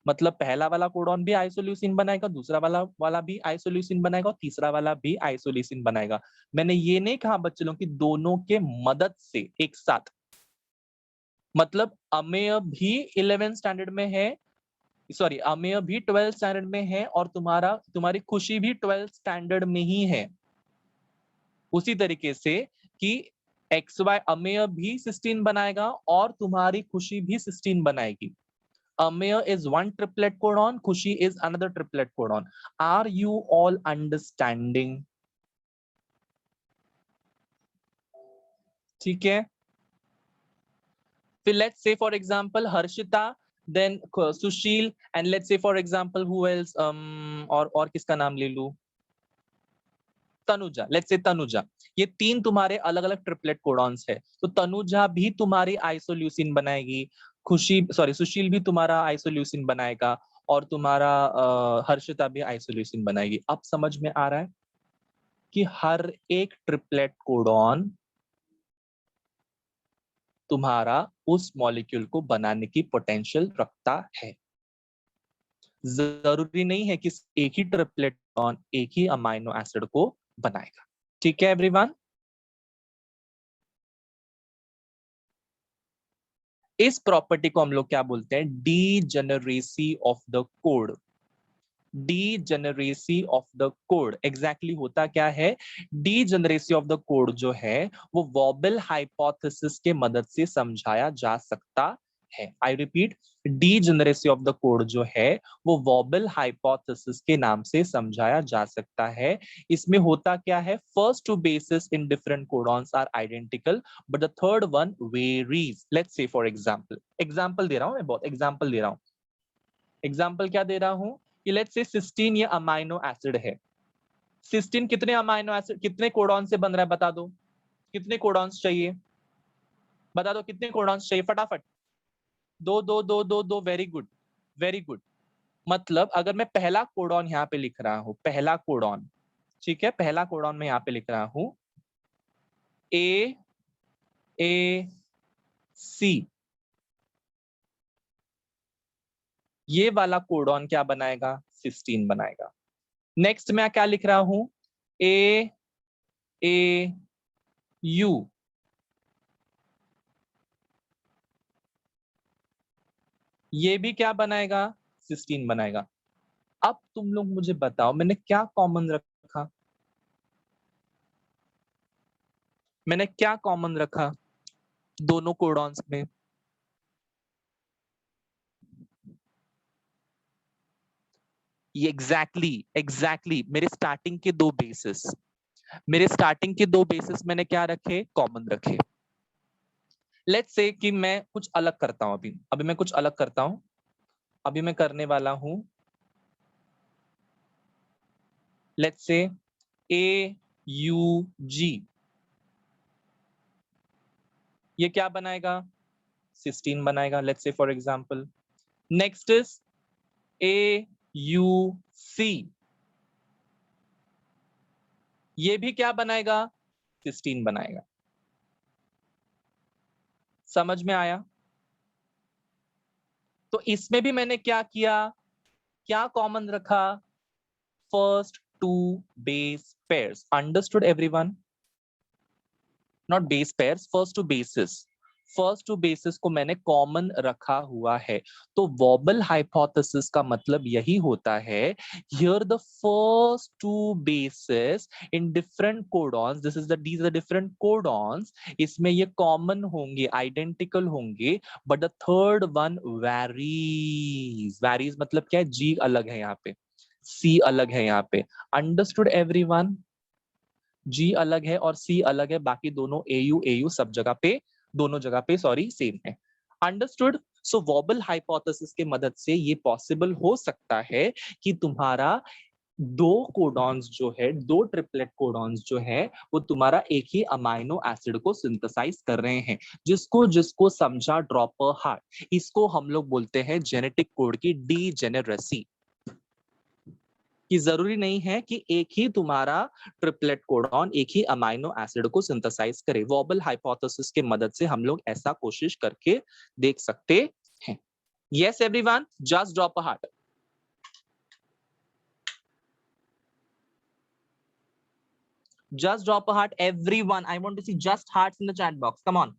मतलब पहला वाला कोडॉन भी आइसोल्यूसिन बनाएगा, दूसरा वाला भी आइसोल्यूसिन बनाएगा और तीसरा वाला भी आइसोल्यूसिन बनाएगा. मैंने ये नहीं कहा बच्चों कि दोनों के मदद से एक साथ. मतलब अमेय भी 11 स्टैंडर्ड में है, सॉरी अमेय भी 12 स्टैंडर्ड में है और तुम्हारी खुशी भी 12 स्टैंडर्ड में ही है. उसी तरीके से कि XY अमेय भी सिस्टीन बनाएगा और तुम्हारी खुशी भी सिस्टीन बनाएगी. Ameya is one triplet codon, Kushi is another triplet codon. Are you all understanding? ठीक है. फिर let's say for example Harshita, then Sushil, and let's say for example who else? और किसका नाम ले लूं? तनुजा. Let's say Tanuja. ये 3 तुम्हारे अलग अलग ट्रिपलेट कोडॉन्स है. तो तनुजा भी तुम्हारी आइसोल्यूसिन बनाएगी, सुशील भी तुम्हारा आइसोल्यूसिन बनाएगा और तुम्हारा हर्षिता भी आइसोल्यूसिन बनाएगी. अब समझ में आ रहा है कि हर एक ट्रिपलेट कोडॉन तुम्हारा उस मॉलिक्यूल को बनाने की पोटेंशियल रखता है. जरूरी नहीं है कि एक ही ट्रिपलेट कोडॉन एक ही अमाइनो एसिड को बनाएगा. ठीक है एवरीवन. इस प्रॉपर्टी को हम लोग क्या बोलते हैं, degeneracy of the code. Degeneracy of the code exactly होता क्या है. डीजेनरेसी ऑफ द कोड जो है वो वॉबल हाइपोथेसिस के मदद से समझाया जा सकता है. I repeat, degeneracy of the code जो है वो वॉबल हाइपोथेसिस के नाम से समझाया जा सकता है. इसमें होता क्या है, first 2 bases in different codons are identical but the third one varies. Let's say for example दे रहा हूं मैं, बहुत एग्जांपल दे रहा हूं. एग्जांपल क्या दे रहा हूं कि लेट्स से सिस्टीन ये अमाइनो एसिड है. सिस्टीन कितने अमाइनो एसिड, कितने कोडॉन से बन रहा है बता दो. कितने कोडॉन्स चाहिए बता दो, कितने कोडॉन्स चाहिए फटाफट. 2 वेरी गुड, वेरी गुड. मतलब अगर मैं पहला कोडॉन यहाँ पे लिख रहा हूं, पहला कोडॉन, ठीक है, पहला कोडॉन मैं यहाँ पे लिख रहा हूं AAC. ये वाला कोडॉन क्या बनाएगा, सिस्टीन बनाएगा. नेक्स्ट मैं क्या लिख रहा हूं, AAU. ये भी क्या बनाएगा, सिस्टीन बनाएगा. अब तुम लोग मुझे बताओ मैंने क्या कॉमन रखा, मैंने क्या कॉमन रखा दोनों कोडॉन्स में. ये एग्जैक्टली मेरे स्टार्टिंग के 2 बेसिस, मेरे स्टार्टिंग के 2 बेसिस मैंने क्या रखे, कॉमन रखे. लेट्स से कि मैं कुछ अलग करता हूं. अभी मैं कुछ अलग करता हूं. अभी मैं करने वाला हूं लेट्स से AUG. ये क्या बनाएगा, सिस्टीन बनाएगा. Let's say for example next is AUC. ये भी क्या बनाएगा, सिस्टीन बनाएगा. समझ में आया. तो इसमें भी मैंने क्या किया, क्या कॉमन रखा, first 2 base pairs. Understood everyone. Not base pairs, first 2 bases. First two bases को मैंने कॉमन रखा हुआ है। तो वॉबल हाइपोथेसिस का मतलब यही होता है, here the first two bases in different codons, this is the these are different codons, इसमें ये कॉमन होंगे, आइडेंटिकल होंगे, but the third one varies. Varies मतलब क्या है, जी अलग है यहाँ पे, सी अलग है यहाँ पे। Understood everyone? जी अलग है और सी अलग है, बाकी दोनों एयू एयू सब जगह पे, दोनों जगह पे सॉरी सेम है। अंडरस्टूड? सो वॉबल हाइपोथेसिस के मदद से ये पॉसिबल हो सकता है कि तुम्हारा दो कोडॉन्स जो है, दो ट्रिपलेट कोडॉन्स जो है, वो तुम्हारा एक ही अमाइनो एसिड को सिंथेसाइज कर रहे हैं। जिसको जिसको समझा ड्रॉपर हार्ट, इसको हम लोग बोलते हैं जेनेटिक कोड की डीजेनेरेसी। कि जरूरी नहीं है कि एक ही तुम्हारा ट्रिपलेट कोडॉन एक ही अमाइनो एसिड को सिंथेसाइज करे। वॉबल हाइपोथेसिस के मदद से हम लोग ऐसा कोशिश करके देख सकते हैं। Yes everyone, just drop a heart. Just drop a heart, everyone. I want to see just hearts in the chat box. Come on.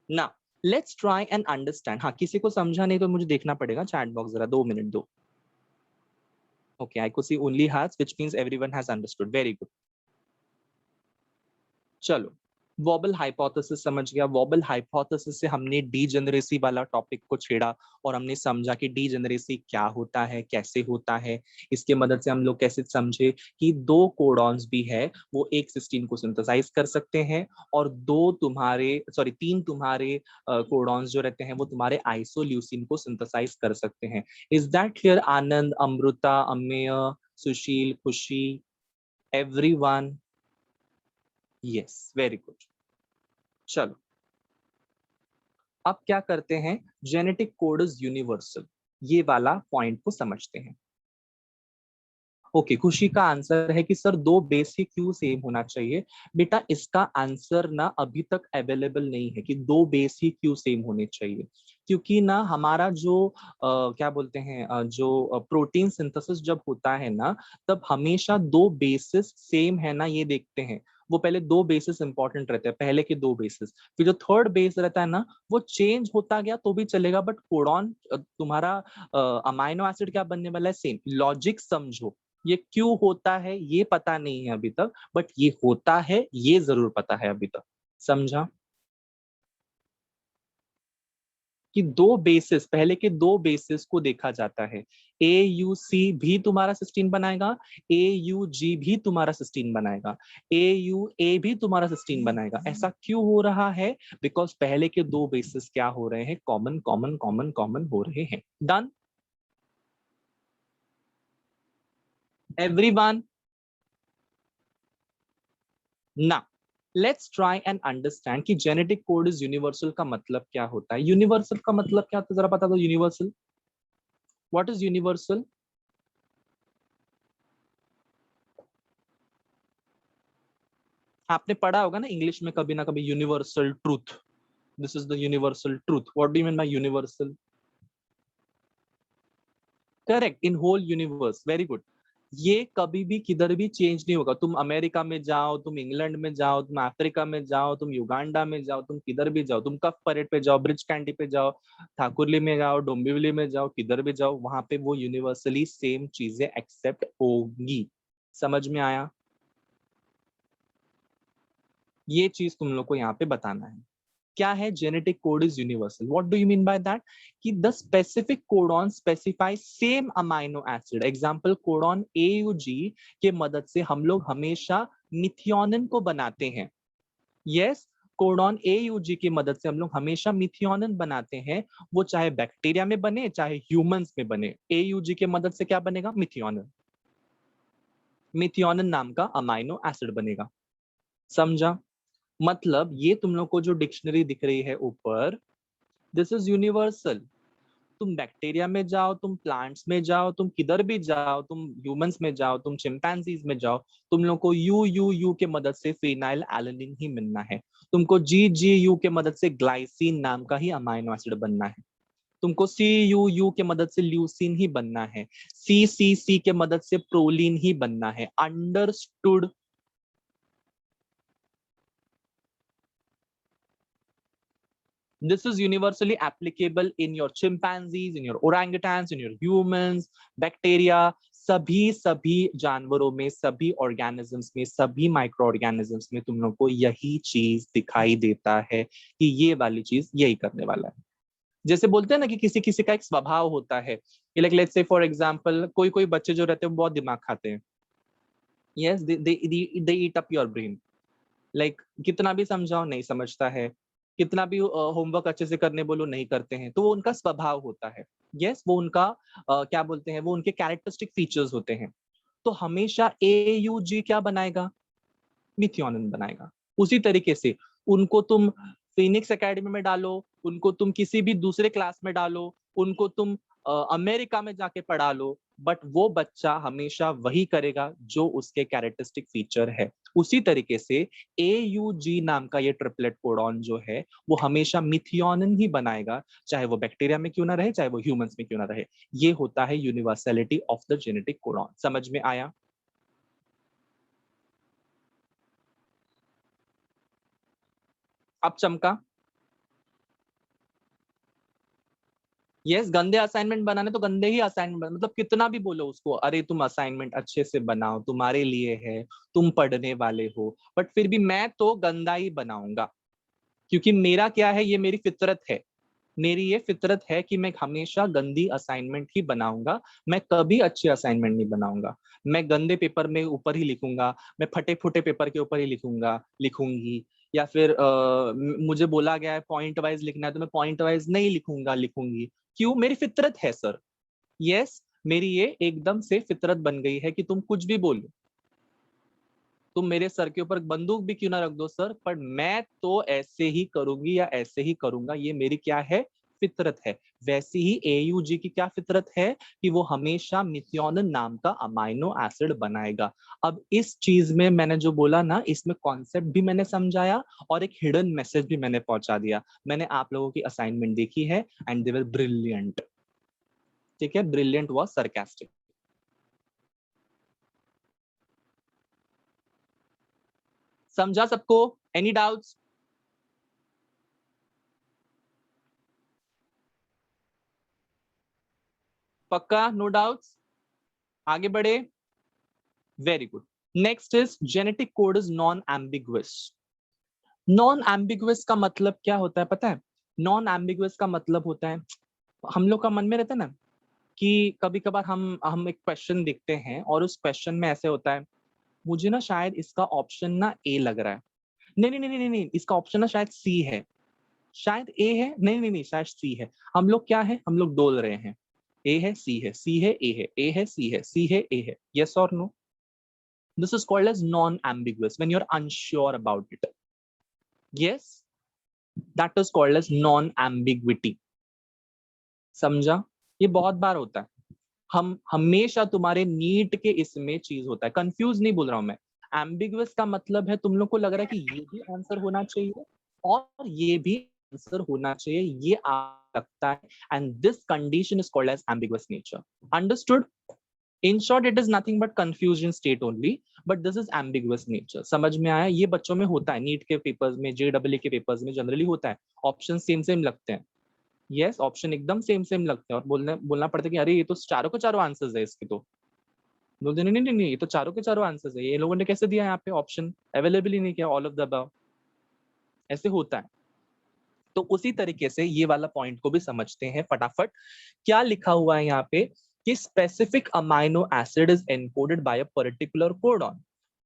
Now, let's try and understand. हाँ, किसी को समझा नहीं तो मुझे देखना पड़ेगा चैट बॉक्स, जरा 2 मिनट दो। Okay, I could see only hearts, which means everyone has understood. Very good. चलो, वॉबल हाइपोथेसिस समझ गया। वॉबल हाइपोथेसिस से हमने डीजेनरेसी वाला टॉपिक को छेड़ा और हमने समझा कि डीजेनरेसी क्या होता है, कैसे होता है। इसके मदद से हम लोग कैसे समझे कि दो कोडॉन्स भी है, वो एक सिस्टीन को सिंथेसाइज कर सकते हैं, और तीन तुम्हारे कोडॉन्स जो रहते हैं वो तुम्हारे आइसोल्यूसिन को सिंथेसाइज कर सकते हैं। Is that clear? Anand, Amrita, Amey, Sushil, Khushi, everyone? Yes, very good. चलो, अब क्या करते हैं, जेनेटिक कोड इज यूनिवर्सल, ये वाला पॉइंट को समझते हैं। ओके, खुशी का आंसर है कि सर दो बेस ही क्यों सेम होना चाहिए। बेटा, इसका आंसर ना अभी तक अवेलेबल नहीं है कि दो बेस ही क्यों सेम होने चाहिए। क्योंकि ना हमारा जो क्या बोलते हैं, जो प्रोटीन सिंथेसिस जब होता है ना, तब हमेशा दो बेसिस सेम है ना ये देखते हैं। वो पहले दो बेसिस इंपॉर्टेंट रहते हैं, पहले के दो बेसिस, फिर जो थर्ड बेस रहता है ना वो चेंज होता गया तो भी चलेगा, बट कोडॉन तुम्हारा अमाइनो एसिड क्या बनने वाला है, सेम। लॉजिक समझो, ये क्यों होता है ये पता नहीं है अभी तक, बट ये होता है ये जरूर पता है अभी तक। समझा? कि दो बेसिस, पहले के दो बेसिस को देखा जाता है। ए यू सी भी तुम्हारा सिस्टीन बनाएगा, ए यू जी भी तुम्हारा सिस्टीन बनाएगा, ए यू ए भी तुम्हारा सिस्टीन बनाएगा। ऐसा क्यों हो रहा है? बिकॉज पहले के दो बेसिस क्या हो रहे हैं, कॉमन कॉमन कॉमन कॉमन हो रहे हैं। Done everyone? ना, लेट्स ट्राई एंड अंडरस्टैंड कि जेनेटिक कोड इज यूनिवर्सल का मतलब क्या होता है। यूनिवर्सल का मतलब क्या होता है, जरा बता दो। Universal, what is universal? आपने पढ़ा होगा ना इंग्लिश में कभी ना कभी, universal truth, this is the universal truth. What do you mean by universal? Correct, in whole universe. Very good. ये कभी भी किधर भी चेंज नहीं होगा। तुम अमेरिका में जाओ, तुम इंग्लैंड में जाओ, तुम अफ्रीका में जाओ, तुम युगांडा में जाओ, तुम किधर भी जाओ, तुम कफ परेड पे जाओ, ब्रिज कैंडी पे जाओ, ठाकुरली में जाओ, डोंबिवली में जाओ, किधर भी जाओ, वहां पे वो यूनिवर्सली सेम चीजें एक्सेप्ट होगी। समझ में आया? ये चीज तुम लोग को यहाँ पे बताना है। क्या है genetic code is universal? What do you mean by that? कि the specific codon specify same amino acid. Example, codon AUG के मदद से हम लोग हमेशा मिथियोनिन को बनाते हैं। यस, कोडॉन AUG की मदद से हम लोग हमेशा मिथियोनिन बनाते हैं। वो चाहे बैक्टीरिया में बने चाहे ह्यूमंस में बने, AUG के मदद से क्या बनेगा, मिथियोनिन। मिथियोनिन नाम का अमाइनो एसिड बनेगा। समझा? मतलब ये तुम लोग को जो डिक्शनरी दिख रही है ऊपर, दिस इज यूनिवर्सल। तुम बैक्टीरिया में जाओ, तुम प्लांट्स में जाओ, तुम किधर भी जाओ, तुम ह्यूमंस में जाओ, तुम चिंपैंजीज में जाओ, तुम लोग को यू के मदद से फिनाइल एलानिन ही मिलना है। तुमको GGU के मदद से ग्लाइसिन नाम का ही अमाइनो एसिड बनना है। तुमको CUU के मदद से ल्यूसिन ही बनना है। CCC के मदद से प्रोलीन ही बनना है। Understood? This is universally applicable in your chimpanzees, in your orangutans, in your humans, bacteria, सभी जानवरों में, सभी ऑर्गेनिजम्स में, सभी माइक्रो ऑर्गेनिजम्स में तुम लोग को यही चीज दिखाई देता है कि ये वाली चीज यही करने वाला है। जैसे बोलते हैं ना कि किसी किसी का एक स्वभाव होता है, like let's say for example कोई कोई बच्चे जो रहते हैं बहुत दिमाग खाते हैं। Yes, they eat up your brain. Like कितना भी समझाओ नहीं समझता है, कितना भी होमवर्क अच्छे से करने बोलो नहीं करते हैं, तो वो उनका स्वभाव होता है। यस, वो उनका क्या बोलते हैं, वो उनके कैरेक्टरिस्टिक फीचर्स होते हैं। तो हमेशा AUG क्या बनाएगा, मिथियोनिन बनाएगा। उसी तरीके से उनको तुम फिनिक्स एकेडमी में डालो, उनको तुम किसी भी दूसरे क्लास में डालो, उनको तुम अमेरिका में जाके पढ़ा लो, बट वो बच्चा हमेशा वही करेगा जो उसके कैरेक्टरिस्टिक फीचर है। उसी तरीके से AUG नाम का ये ट्रिपलेट कोडॉन जो है वो हमेशा मिथियोनिन ही बनाएगा, चाहे वो बैक्टीरिया में क्यों ना रहे, चाहे वो ह्यूमंस में क्यों ना रहे। ये होता है universality of the genetic codon. समझ में आया? अब चमका? यस, गंदे असाइनमेंट बनाने तो गंदे ही असाइनमेंट, मतलब कितना भी बोलो उसको, अरे तुम असाइनमेंट अच्छे से बनाओ, तुम्हारे लिए है, तुम पढ़ने वाले हो, बट फिर भी मैं तो गंदा ही बनाऊंगा, क्योंकि मेरा क्या है, ये मेरी फितरत है। मेरी ये फितरत है कि मैं हमेशा गंदी असाइनमेंट ही बनाऊंगा, मैं कभी अच्छी असाइनमेंट नहीं बनाऊंगा। मैं गंदे पेपर में ऊपर ही लिखूंगा, मैं फटे फुटे पेपर के ऊपर ही लिखूंगा, लिखूंगी, या फिर मुझे बोला गया है पॉइंट वाइज लिखना है तो मैं पॉइंट वाइज नहीं लिखूंगा, लिखूंगी। क्यों? मेरी फितरत है सर। यस, मेरी ये एकदम से फितरत बन गई है कि तुम कुछ भी बोलो, तुम मेरे सर के ऊपर बंदूक भी क्यों ना रख दो सर, पर मैं तो ऐसे ही करूंगी या ऐसे ही करूंगा, ये मेरी क्या है, फितरत है। वैसी ही AUG की क्या फितरत है कि वो हमेशा मिथियोनिन नाम का अमाइनो एसिड बनाएगा। अब इस चीज में मैंने जो बोला ना, इसमें कॉन्सेप्ट भी मैंने समझाया और एक हिडन मैसेज भी मैंने पहुंचा दिया। मैंने आप लोगों की असाइनमेंट देखी है एंड दे वर ब्रिलियंट। ठीक है, ब्रिलियंट वाज सरकास्टिक। समझा सबको? Any doubts? पक्का? No doubts? आगे बढ़े? Very good. Next is genetic code is non ambiguous. Non ambiguous का मतलब क्या होता है पता है? नॉन एम्बिगुअस का मतलब होता है, हम लोग का मन में रहता है ना कि कभी कभार हम एक क्वेश्चन देखते हैं और उस क्वेश्चन में ऐसे होता है, मुझे ना शायद इसका ऑप्शन ना ए लग रहा है, नहीं नहीं नहीं नहीं नहीं, इसका ऑप्शन ना शायद सी है, शायद ए है, नहीं नहीं नहीं शायद सी है। हम लोग क्या है, हम लोग डोल रहे हैं, ए है सी है, सी है ए है, ए है सी है, सी है ए है। यस और no? This is called as non-ambiguous when you're unsure about it. Yes, that is called as non-ambiguity. समझा? ये बहुत बार होता है, हम हमेशा तुम्हारे नीट के इसमें चीज होता है, कंफ्यूज नहीं बोल रहा हूं मैं। एम्बिगुअस का मतलब है तुम लोग को लग रहा है कि ये भी आंसर होना चाहिए और ये भी आंसर होना चाहिए, ये लगता है, and this condition is called as ambiguous nature. Understood? In short, it is nothing but confusion state only, but this is ambiguous nature. समझ में आया? ये बच्चों में होता है, नीट के पेपर्स में, JEE के पेपर्स में जनरली होता है, ऑप्शन सेम सेम लगते हैं। यस, ऑप्शन एकदम सेम सेम लगते हैं और बोलना पड़ता है कि अरे ये तो चारों के चारों आंसर्स है इसके, तो बोलते नहीं नहीं नहीं नहीं, ये तो चारों के चारों आंसर्स है, ये लोगों ने कैसे दिया, यहाँ पे ऑप्शन अवेलेबल ही नहीं किया, ऑल ऑफ द अबव। ऐसे होता है। तो उसी तरीके से ये वाला पॉइंट को भी समझते हैं फटाफट। क्या लिखा हुआ है यहाँ पे कि specific amino acid is encoded bye a particular codon.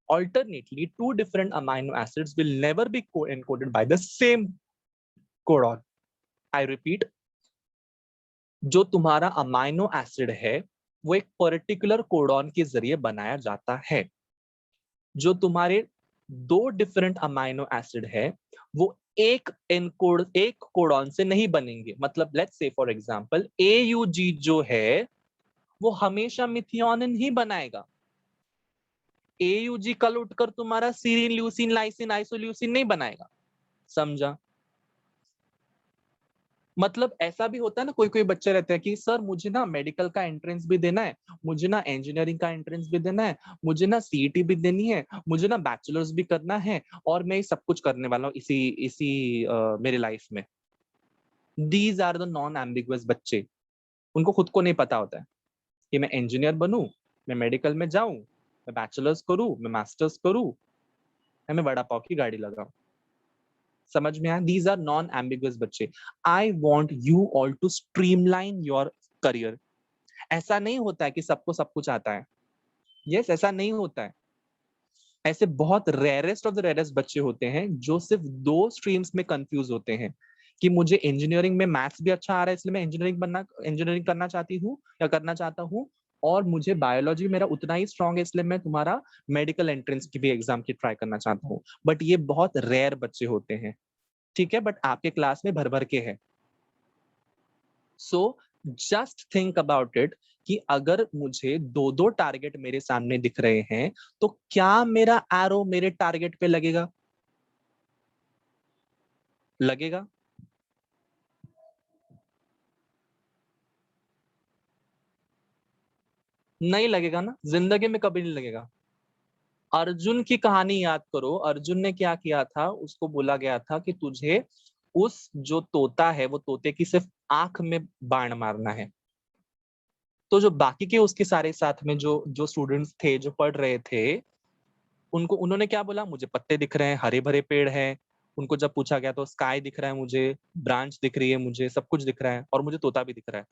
Alternately, two different amino acids will never be encoded by the same codon. I repeat, जो तुम्हारा अमाइनो एसिड है वो एक पर्टिकुलर कोडॉन के जरिए बनाया जाता है। जो तुम्हारे दो डिफरेंट अमाइनो एसिड है वो एक कोडॉन से नहीं बनेंगे। मतलब let's say for example AUG जो है वो हमेशा मिथियोनिन ही बनाएगा। AUG कल उठकर तुम्हारा सीरीन, ल्यूसीन, लाइसिन, आइसोल्यूसिन नहीं बनाएगा। समझा? मतलब ऐसा भी होता है ना, कोई कोई बच्चे रहते हैं कि सर मुझे ना मेडिकल का एंट्रेंस भी देना है, मुझे ना इंजीनियरिंग का एंट्रेंस भी देना है, मुझे ना CET भी देनी है, मुझे ना बैचलर्स भी करना है, और मैं सब कुछ करने वाला हूँ इसी इसी मेरे लाइफ में। These are the non ambiguous बच्चे। उनको खुद को नहीं पता होता है कि मैं इंजीनियर बनूं, मैं मेडिकल में जाऊं, मैं बैचलर्स करूं, मैं मास्टर्स करूं, मैं बड़ा पाव की गाड़ी लगाऊं। समझ में आया? दीज आर नॉन एम्बिगुअस बच्चे। I want you all to streamline your career. ऐसा नहीं होता है कि सबको सब कुछ आता है। यस, ऐसा नहीं होता है। ऐसे बहुत रेयरेस्ट ऑफ द रेयरेस्ट बच्चे होते हैं जो सिर्फ दो स्ट्रीम्स में कंफ्यूज होते हैं कि मुझे इंजीनियरिंग में मैथ्स भी अच्छा आ रहा है इसलिए मैं इंजीनियरिंग करना चाहती हूँ या करना चाहता हूँ, और मुझे बायोलॉजी मेरा उतना ही स्ट्रांग है इसलिए मैं तुम्हारा मेडिकल एंट्रेंस की भी एग्जाम की ट्राई करना चाहता हूँ। बट ये बहुत रेयर बच्चे होते हैं, ठीक है, बट आपके क्लास में भर भर के है। So just think about it कि अगर मुझे दो दो टारगेट मेरे सामने दिख रहे हैं तो क्या मेरा एरो मेरे टारगेट पे लगेगा? लगेगा? नहीं लगेगा ना, जिंदगी में कभी नहीं लगेगा। अर्जुन की कहानी याद करो, अर्जुन ने क्या किया था, उसको बोला गया था कि तुझे उस जो तोता है वो तोते की सिर्फ आंख में बाण मारना है। तो जो बाकी के उसके सारे साथ में जो जो स्टूडेंट्स थे जो पढ़ रहे थे, उनको उन्होंने क्या बोला, मुझे पत्ते दिख रहे हैं, हरे भरे पेड़ हैं। उनको जब पूछा गया तो स्काई दिख रहा है मुझे, ब्रांच दिख रही है मुझे, सब कुछ दिख रहा है और मुझे तोता भी दिख रहा है।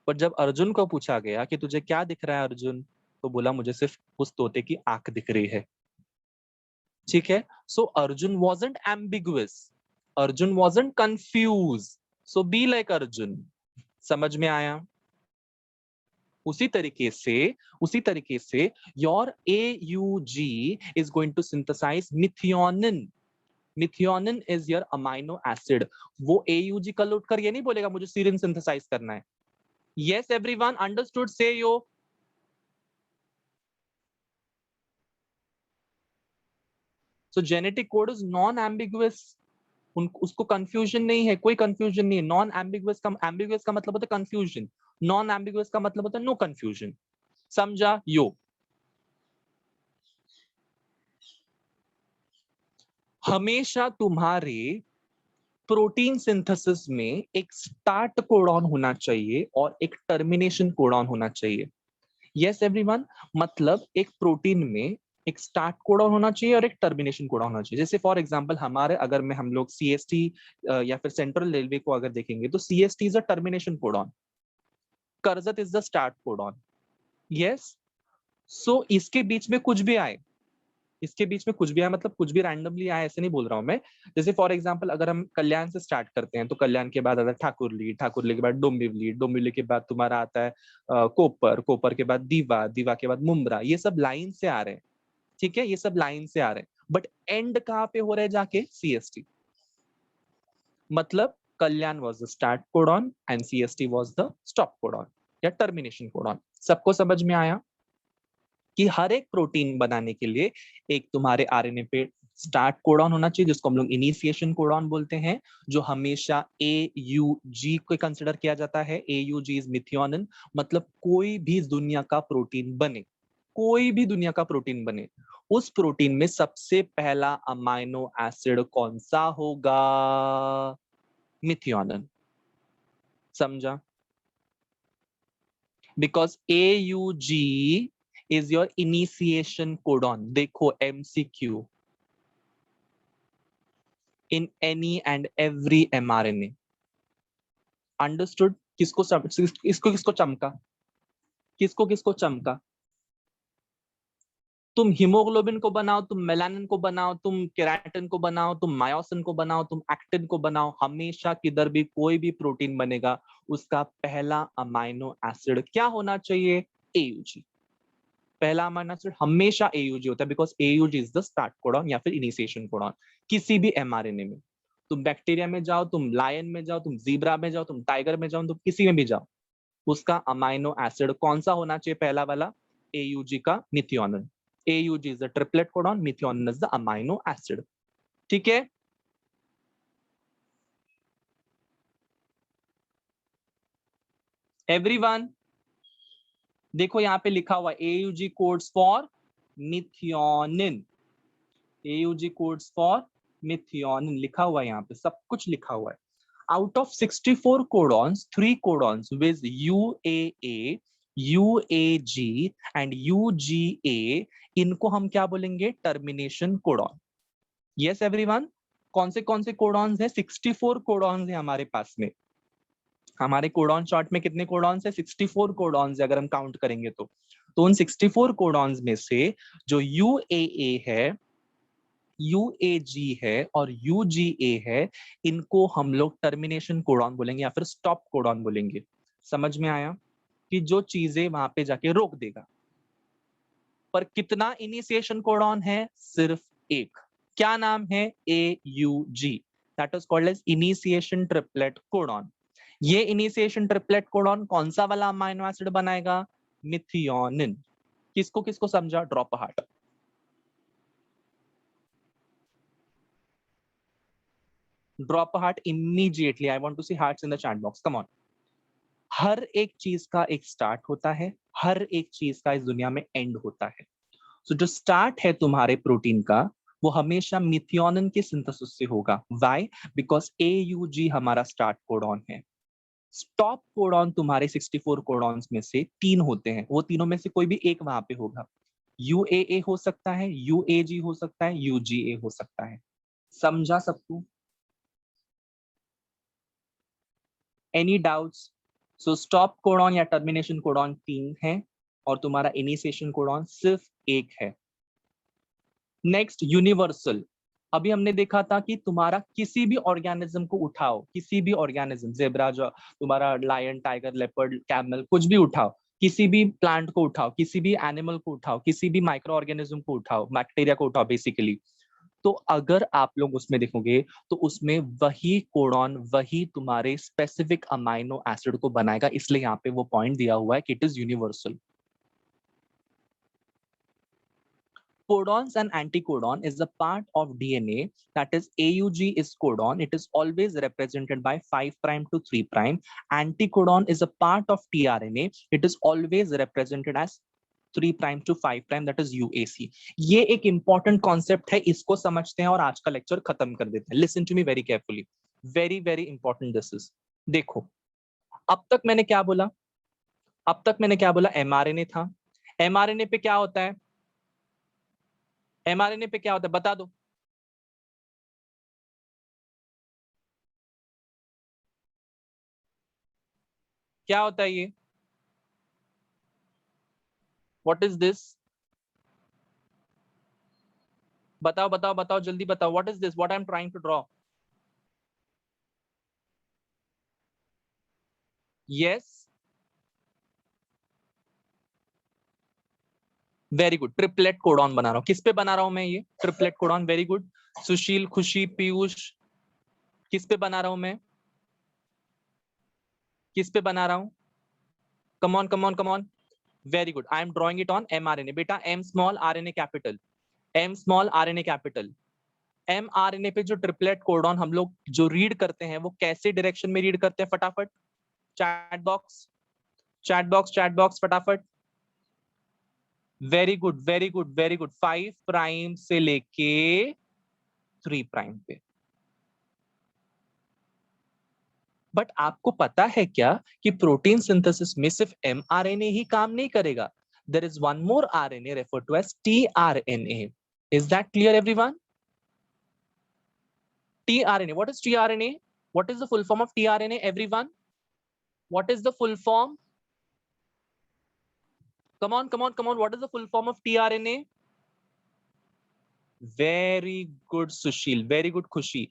पर जब अर्जुन को पूछा गया कि तुझे क्या दिख रहा है अर्जुन, तो बोला मुझे सिर्फ उस तोते की आंख दिख रही है। ठीक है, सो Arjun wasn't ambiguous, Arjun wasn't confused, so be like Arjun. समझ में आया? उसी तरीके से your AUG is going to synthesize methionine। Methionine is your amino acid. वो AUG कल उठकर ये नहीं बोलेगा मुझे सीरिन सिंथेसाइज करना है। Yes everyone understood, say yo. So genetic code is non ambiguous, उसको कंफ्यूजन नहीं है, कोई कंफ्यूजन नहीं है। नॉन एम्बिगुअस का मतलब होता है कंफ्यूजन, नॉन एम्बिगुअस का मतलब होता है नो कंफ्यूजन। समझा यो? हमेशा तुम्हारे प्रोटीन सिंथेसिस में एक स्टार्ट कोडॉन होना चाहिए और एक टर्मिनेशन कोडॉन होना चाहिए। यस एवरीवन, मतलब एक प्रोटीन में एक स्टार्ट कोडॉन होना चाहिए और एक टर्मिनेशन कोडॉन होना चाहिए। जैसे फॉर एग्जांपल हमारे अगर में हम लोग CST या फिर सेंट्रल रेलवे को अगर देखेंगे तो CST is a termination codon, Karjat is the start codon. Yes, so इसके बीच में कुछ भी आए, इसके बीच में कुछ भी आए मतलब कुछ भी रैंडमली आए ऐसे नहीं बोल रहा हूं मैं। जैसे फॉर एग्जांपल अगर हम कल्याण से स्टार्ट करते हैं तो कल्याण के बाद आता है ठाकुरली, ठाकुरली के बाद डोंबिवली, डोंबिवली के बाद तुम्हारा आता है कोपर, कोपर के बाद दीवा, दीवा के बाद मुंब्रा। ये सब लाइन से आ रहे हैं, ठीक है, ये सब लाइन से आ रहे हैं, बट एंड कहाँ पे हो रहा है जाके? CST। मतलब Kalyan was the start codon and CST was the stop codon या टर्मिनेशन कोडॉन। सबको समझ में आया कि हर एक प्रोटीन बनाने के लिए एक तुम्हारे RNA पे स्टार्ट कोडॉन होना चाहिए जिसको हम लोग इनिशिएशन कोडॉन बोलते हैं, जो हमेशा AUG को कंसिडर किया जाता है। AUG is methionine. मतलब कोई भी दुनिया का प्रोटीन बने, कोई भी दुनिया का प्रोटीन बने, उस प्रोटीन में सबसे पहला अमाइनो एसिड कौन सा होगा? मिथियोनिन। समझा? Because AUG is your initiation codon। देखो MCQ in any and every mRNA। Understood? इसको किसको चमका, किसको किसको चमका? तुम हीमोग्लोबिन को बनाओ, तुम मेलानिन को बनाओ, तुम केराटिन को बनाओ, तुम मायोसिन को बनाओ, तुम एक्टिन को बनाओ, हमेशा किधर भी कोई भी प्रोटीन बनेगा उसका पहला अमाइनो एसिड क्या होना चाहिए? AUG। पहला अमाइनो एसिड हमेशा AUG होता है because AUG is the start codon या फिर इनिशिएशन कोडॉन किसी भी mRNA में। तुम बैक्टीरिया में जाओ, तुम लायन में जाओ, तुम जीब्रा में जाओ, तुम टाइगर में जाओ, तुम किसी में भी जाओ, उसका अमाइनो एसिड कौन सा होना चाहिए? पहला वाला AUG का methionine. AUG is the triplet codon, methionine is the amino acid. ठीक है, एवरीवन देखो यहाँ पे लिखा हुआ AUG codes for methionine, AUG codes for methionine लिखा हुआ है, यहाँ पे सब कुछ लिखा हुआ है। Out of 64 codons, 3 codons with UAA, UAG and UGA, इनको हम क्या बोलेंगे? Termination codon. Yes everyone, कौन से कोडॉन्स हैं? 64 कोडॉन्स हैं हमारे पास में. हमारे कोडॉन चार्ट में कितने कोडॉन्स है? 64 कोडॉन्स है अगर हम काउंट करेंगे तो उन 64 कोडॉन्स में से जो UAA है, UAG है और UGA है, इनको हम लोग टर्मिनेशन कोडॉन बोलेंगे या फिर स्टॉप कोडॉन बोलेंगे. समझ में आया कि जो चीजें वहां पे जाके रोक देगा. पर कितना इनिशिएशन कोडॉन है? सिर्फ एक. क्या नाम है? AUG. That is called as initiation triplet codon. ये इनिशिएशन ट्रिपलेट कोडॉन कौन सा वाला अमाइनो एसिड बनाएगा? मिथियोनिन. किसको किसको समझा? Drop a heart. Drop a heart immediately. I want to see hearts in the chat box. Come on. हर एक चीज का एक स्टार्ट होता है, हर एक चीज का इस दुनिया में एंड होता है. सो जो स्टार्ट है तुम्हारे प्रोटीन का, वो हमेशा मिथियोनिन के सिंथेसिस से होगा. व्हाई? बिकॉज AUG हमारा स्टार्ट कोडॉन है. स्टॉप कोडॉन तुम्हारे 64 कोडॉन्स में से 3 होते हैं. वो तीनों में से कोई भी एक वहां पे होगा. UAA हो सकता है, UAG हो सकता है, UGA हो सकता है. समझा सबको? Any doubts? So stop codon या टर्मिनेशन कोडॉन 3 है और तुम्हारा इनिशिएशन कोडॉन सिर्फ एक है. Next, universal. अभी हमने देखा था कि तुम्हारा किसी भी ऑर्गेनिज्म को उठाओ, किसी भी ऑर्गेनिज्म, जेब्रा, जो तुम्हारा लायन, टाइगर, लेपर्ड, कैमल, कुछ भी उठाओ, किसी भी प्लांट को उठाओ, किसी भी एनिमल को उठाओ, किसी भी माइक्रो ऑर्गेनिज्म को उठाओ, बैक्टीरिया को उठाओ बेसिकली, तो अगर आप लोग उसमें देखोगे तो उसमें वही कोडॉन, वही तुम्हारे स्पेसिफिक अमाइनो एसिड को बनाएगा. इसलिए यहाँ पे वो पॉइंट दिया हुआ है कि it is universal. Codons and anticodon is a part of DNA. That is, AUG is codon. It is always represented by 5' to 3'. Anticodon is a part of tRNA. It is always represented as 3' to 5'. That is UAC. ये एक important concept है, इसको समझते हैं और आज का लेक्चर खत्म कर देते हैं. Listen to me very carefully. Very very important this is. देखो, अब तक मैंने क्या बोला? अब तक मैंने क्या बोला? mRNA था. mRNA पे क्या होता है? mRNA पे क्या होता है? बता दो. क्या होता है ये? What is this? बताओ बताओ बताओ, जल्दी बताओ. What is this? What I am trying to draw? Yes, very good. Triplet codon बना रहा हूं. किस पे बना रहा हूं मैं ये triplet codon? Very good. Sushil, Khushi, Piyush, किस पे बना रहा हूं मैं? किस पे बना रहा हूं? Come on come on come on. Very good. I am drawing it on mRNA. बेटा M small RNA capital, M small RNA capital. mRNA पे जो ट्रिपलेट कोडॉन हम लोग जो रीड करते हैं, वो कैसे डायरेक्शन में रीड करते हैं? फटाफट chat box, chat box, chat box, फटाफट. Very good very good very good. 5' से लेके 3' पे. बट आपको पता है क्या कि प्रोटीन सिंथेसिस में सिर्फ mRNA ही काम नहीं करेगा. There is one more RNA referred to as tRNA. Is that clear everyone? tRNA. What is tRNA? What is the full form of tRNA, everyone? What is the full form? Come on, come on, come on. What is the full form of tRNA? Very good, Sushil. Very good, Khushi.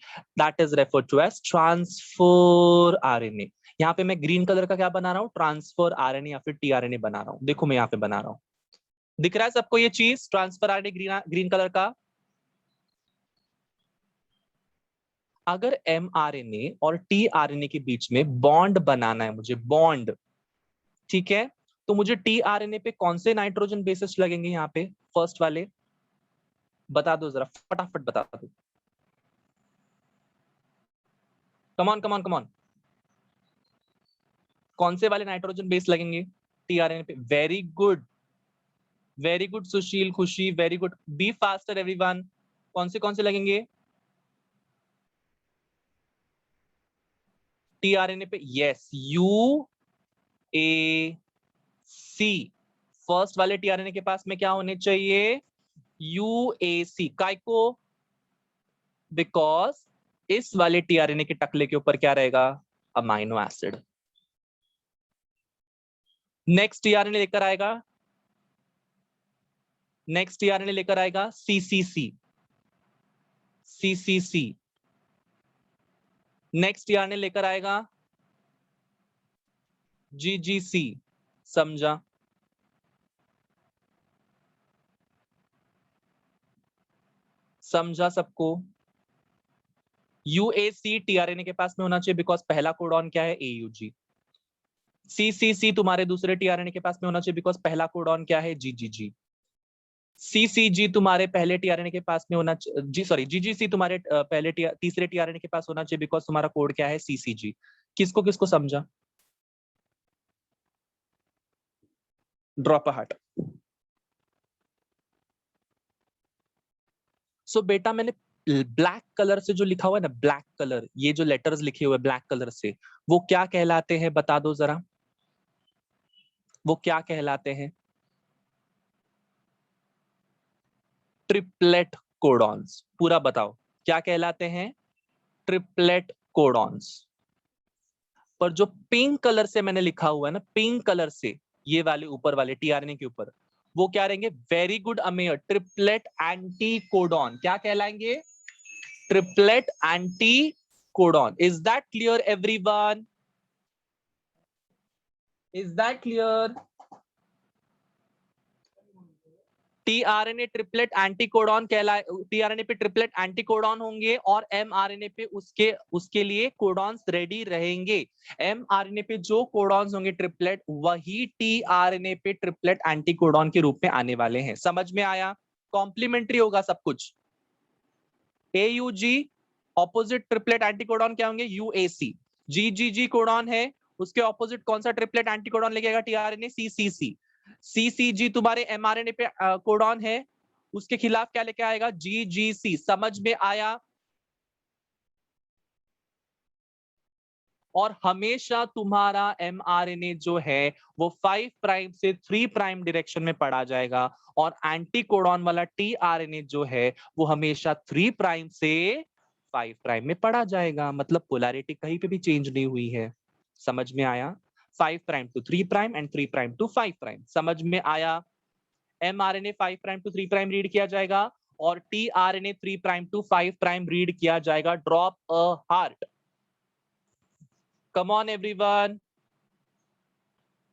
That is referred to as transfer RNA. यहाँ पे मैं ग्रीन कलर का क्या बना रहा हूँ? ट्रांसफर RNA या फिर tRNA बना रहा हूँ. देखो मैं यहाँ पे बना रहा हूँ. दिख रहा है सबको ये चीज? ट्रांसफर RNA ग्रीन कलर का. अगर mRNA और tRNA के बीच में बॉन्ड बनाना है मुझे, बॉन्ड, ठीक है, तो मुझे tRNA पे कौन से नाइट्रोजन बेसिस लगेंगे? यहाँ पे फर्स्ट वाले बता दो जरा, फटाफट बता दो. Come on come on come on. कौन से वाले नाइट्रोजन बेस लगेंगे tRNA पे? वेरी गुड सुशील, खुशी, very good. Be faster everyone. कौन से लगेंगे? टीआरएनए पे यस, यूएसी। फर्स्ट वाले टीआरएनए के पास में क्या होने चाहिए? यूएसी। काय को? बिकॉज इस वाले टीआरएनए के टकले के ऊपर क्या रहेगा? Amino acid. नेक्स्ट टीआरएनए लेकर आएगा, नेक्स्ट टीआरएनए लेकर आएगा सीसीसी, सीसीसी। नेक्स्ट टीआरएनए लेकर आएगा जीजीसी। समझा? समझा सबको? यूएसी टीआरएनए के पास में होना चाहिए बिकॉज पहला कोडॉन क्या है? एयूजी। सीसीसी तुम्हारे दूसरे टीआरएनए के पास में होना चाहिए बिकॉज पहला कोडॉन क्या है? जीजीजी। सीसीजी तुम्हारे पहले टीआरएनए के पास में होना जी सॉरी जीजीसी तुम्हारे पहले तीसरे टीआरएनए के पास होना चाहिए बिकॉज तुम्हारा कोड क्या है? सीसीजी। किसको किसको समझा? Drop a heart. सो बेटा मैंने ब्लैक कलर से जो लिखा हुआ है ना, ब्लैक कलर, ये जो लेटर्स लिखे हुए ब्लैक कलर से, वो क्या कहलाते हैं? बता दो जरा, वो क्या कहलाते हैं? Triplet codons. पूरा बताओ क्या कहलाते हैं? Triplet codons. पर जो पिंक कलर से मैंने लिखा हुआ है ना, पिंक कलर से, ये वाले ऊपर वाले टीआरएनए के ऊपर, वो क्या रहेंगे? Very good Ameyar, triplet anti codon. क्या कहलाएंगे? Triplet anti codon. Is that clear everyone? Is that clear? TRNA triplet anticodon कहलाए, टीआरएनए पे ट्रिपलेट एंटीकोडॉन होंगे और एमआरएनए पे उसके उसके लिए कोडॉन्स रेडी रहेंगे। एमआरएनए पे जो कोडॉन्स होंगे ट्रिपलेट, वही टीआरएनए पे ट्रिपलेट एंटीकोडॉन के रूप में आने वाले हैं। समझ में आया? कॉम्प्लीमेंट्री होगा सब कुछ। एयूजी ऑपोजिट ट्रिपलेट एंटीकोडॉन क्या होंगे? यूएसी। जीजीजी कोडॉन है, उसके ऑपोजिट कौन सा ट्रिपलेट एंटीकोडॉन लेके आएगा टीआरएनए? सीसीसी। सीसीजी तुम्हारे एमआरएनए पे कोडॉन है, उसके खिलाफ क्या लेके आएगा? जीजीसी। समझ में आया? और हमेशा तुम्हारा एमआरएनए जो है वो 5 प्राइम से 3 प्राइम डायरेक्शन में पढ़ा जाएगा, और एंटीकोडॉन वाला टीआरएनए जो है वो हमेशा 3 प्राइम से 5 प्राइम में पढ़ा जाएगा। मतलब पोलैरिटी कहीं पे भी चेंज नहीं हुई है। समझ में आया? 5 prime to 3 prime and 3 prime to 5 prime. समझ में आया? MRNA 5 prime to 3 prime read किया जाएगा और tRNA 3 prime to 5 prime read किया जाएगा। Drop a heart. Come on everyone.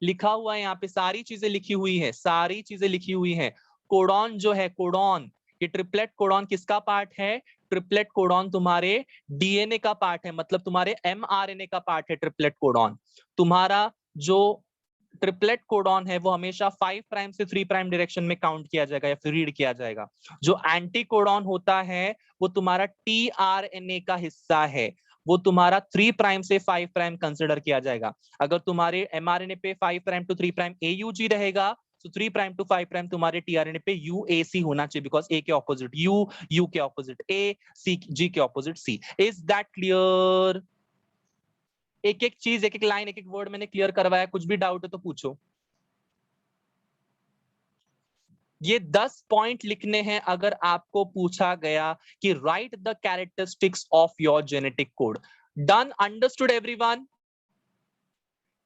लिखा हुआ है यहाँ पे, सारी चीजें लिखी हुई है, सारी चीजें लिखी हुई है। कोडॉन जो है, कोडॉन, ये ट्रिपलेट कोडॉन किसका पार्ट है? ट्रिपलेट कोडॉन तुम्हारे डीएनए का पार्ट है, मतलब तुम्हारे एमआरएनए का पार्ट है ट्रिपलेट कोडॉन। तुम्हारा जो ट्रिपलेट कोडॉन है वो हमेशा 5 प्राइम से 3 प्राइम डायरेक्शन में काउंट किया जाएगा या फिर रीड किया जाएगा। जो एंटी कोडॉन होता है वो तुम्हारा टीआरएनए का हिस्सा है, वो तुम्हारा 3 प्राइम से 5 प्राइम कंसिडर किया जाएगा। अगर तुम्हारे एमआरएनए पे 5 प्राइम टू 3 प्राइम एयूजी रहेगा, तो 3 प्राइम टू 5 प्राइम तुम्हारे टीआरएनए पे यूएसी होना चाहिए, बिकॉज ए के ऑपोजिट यू, यू के ऑपोजिट ए, सी, जी के opposite C. Is that clear? एक एक चीज, एक एक लाइन, एक एक वर्ड मैंने क्लियर करवाया। कुछ भी डाउट है तो पूछो। ये 10 पॉइंट लिखने हैं अगर आपको पूछा गया कि right the characteristics of your genetic code. Done? Understood everyone?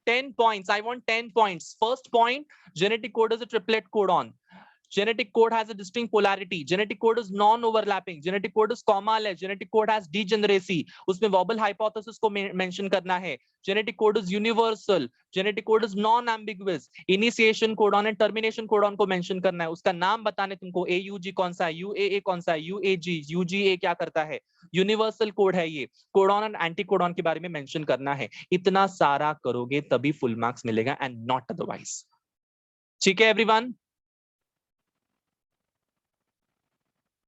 10 points. I want 10 points. First point, genetic code is a triplet codon. Genetic code has a distinct polarity. Genetic code is non-overlapping. Genetic code is comma-less. Genetic code has degeneracy. उसमें wobble hypothesis को mention करना है. Genetic code is universal. Genetic code is non-ambiguous. Initiation codon and termination codon को mention करना है. उसका नाम बताने तुमको, AUG कौन सा है, UAA कौन सा है, UAG, UGA क्या करता है. यूनिवर्सल कोड है ये. कोडॉन एंड एंटी कोडॉन के बारे में मेंशन करना है. इतना सारा करोगे तभी फुल मार्क्स मिलेगा एंड नॉट अदरवाइज. ठीक है एवरीवन?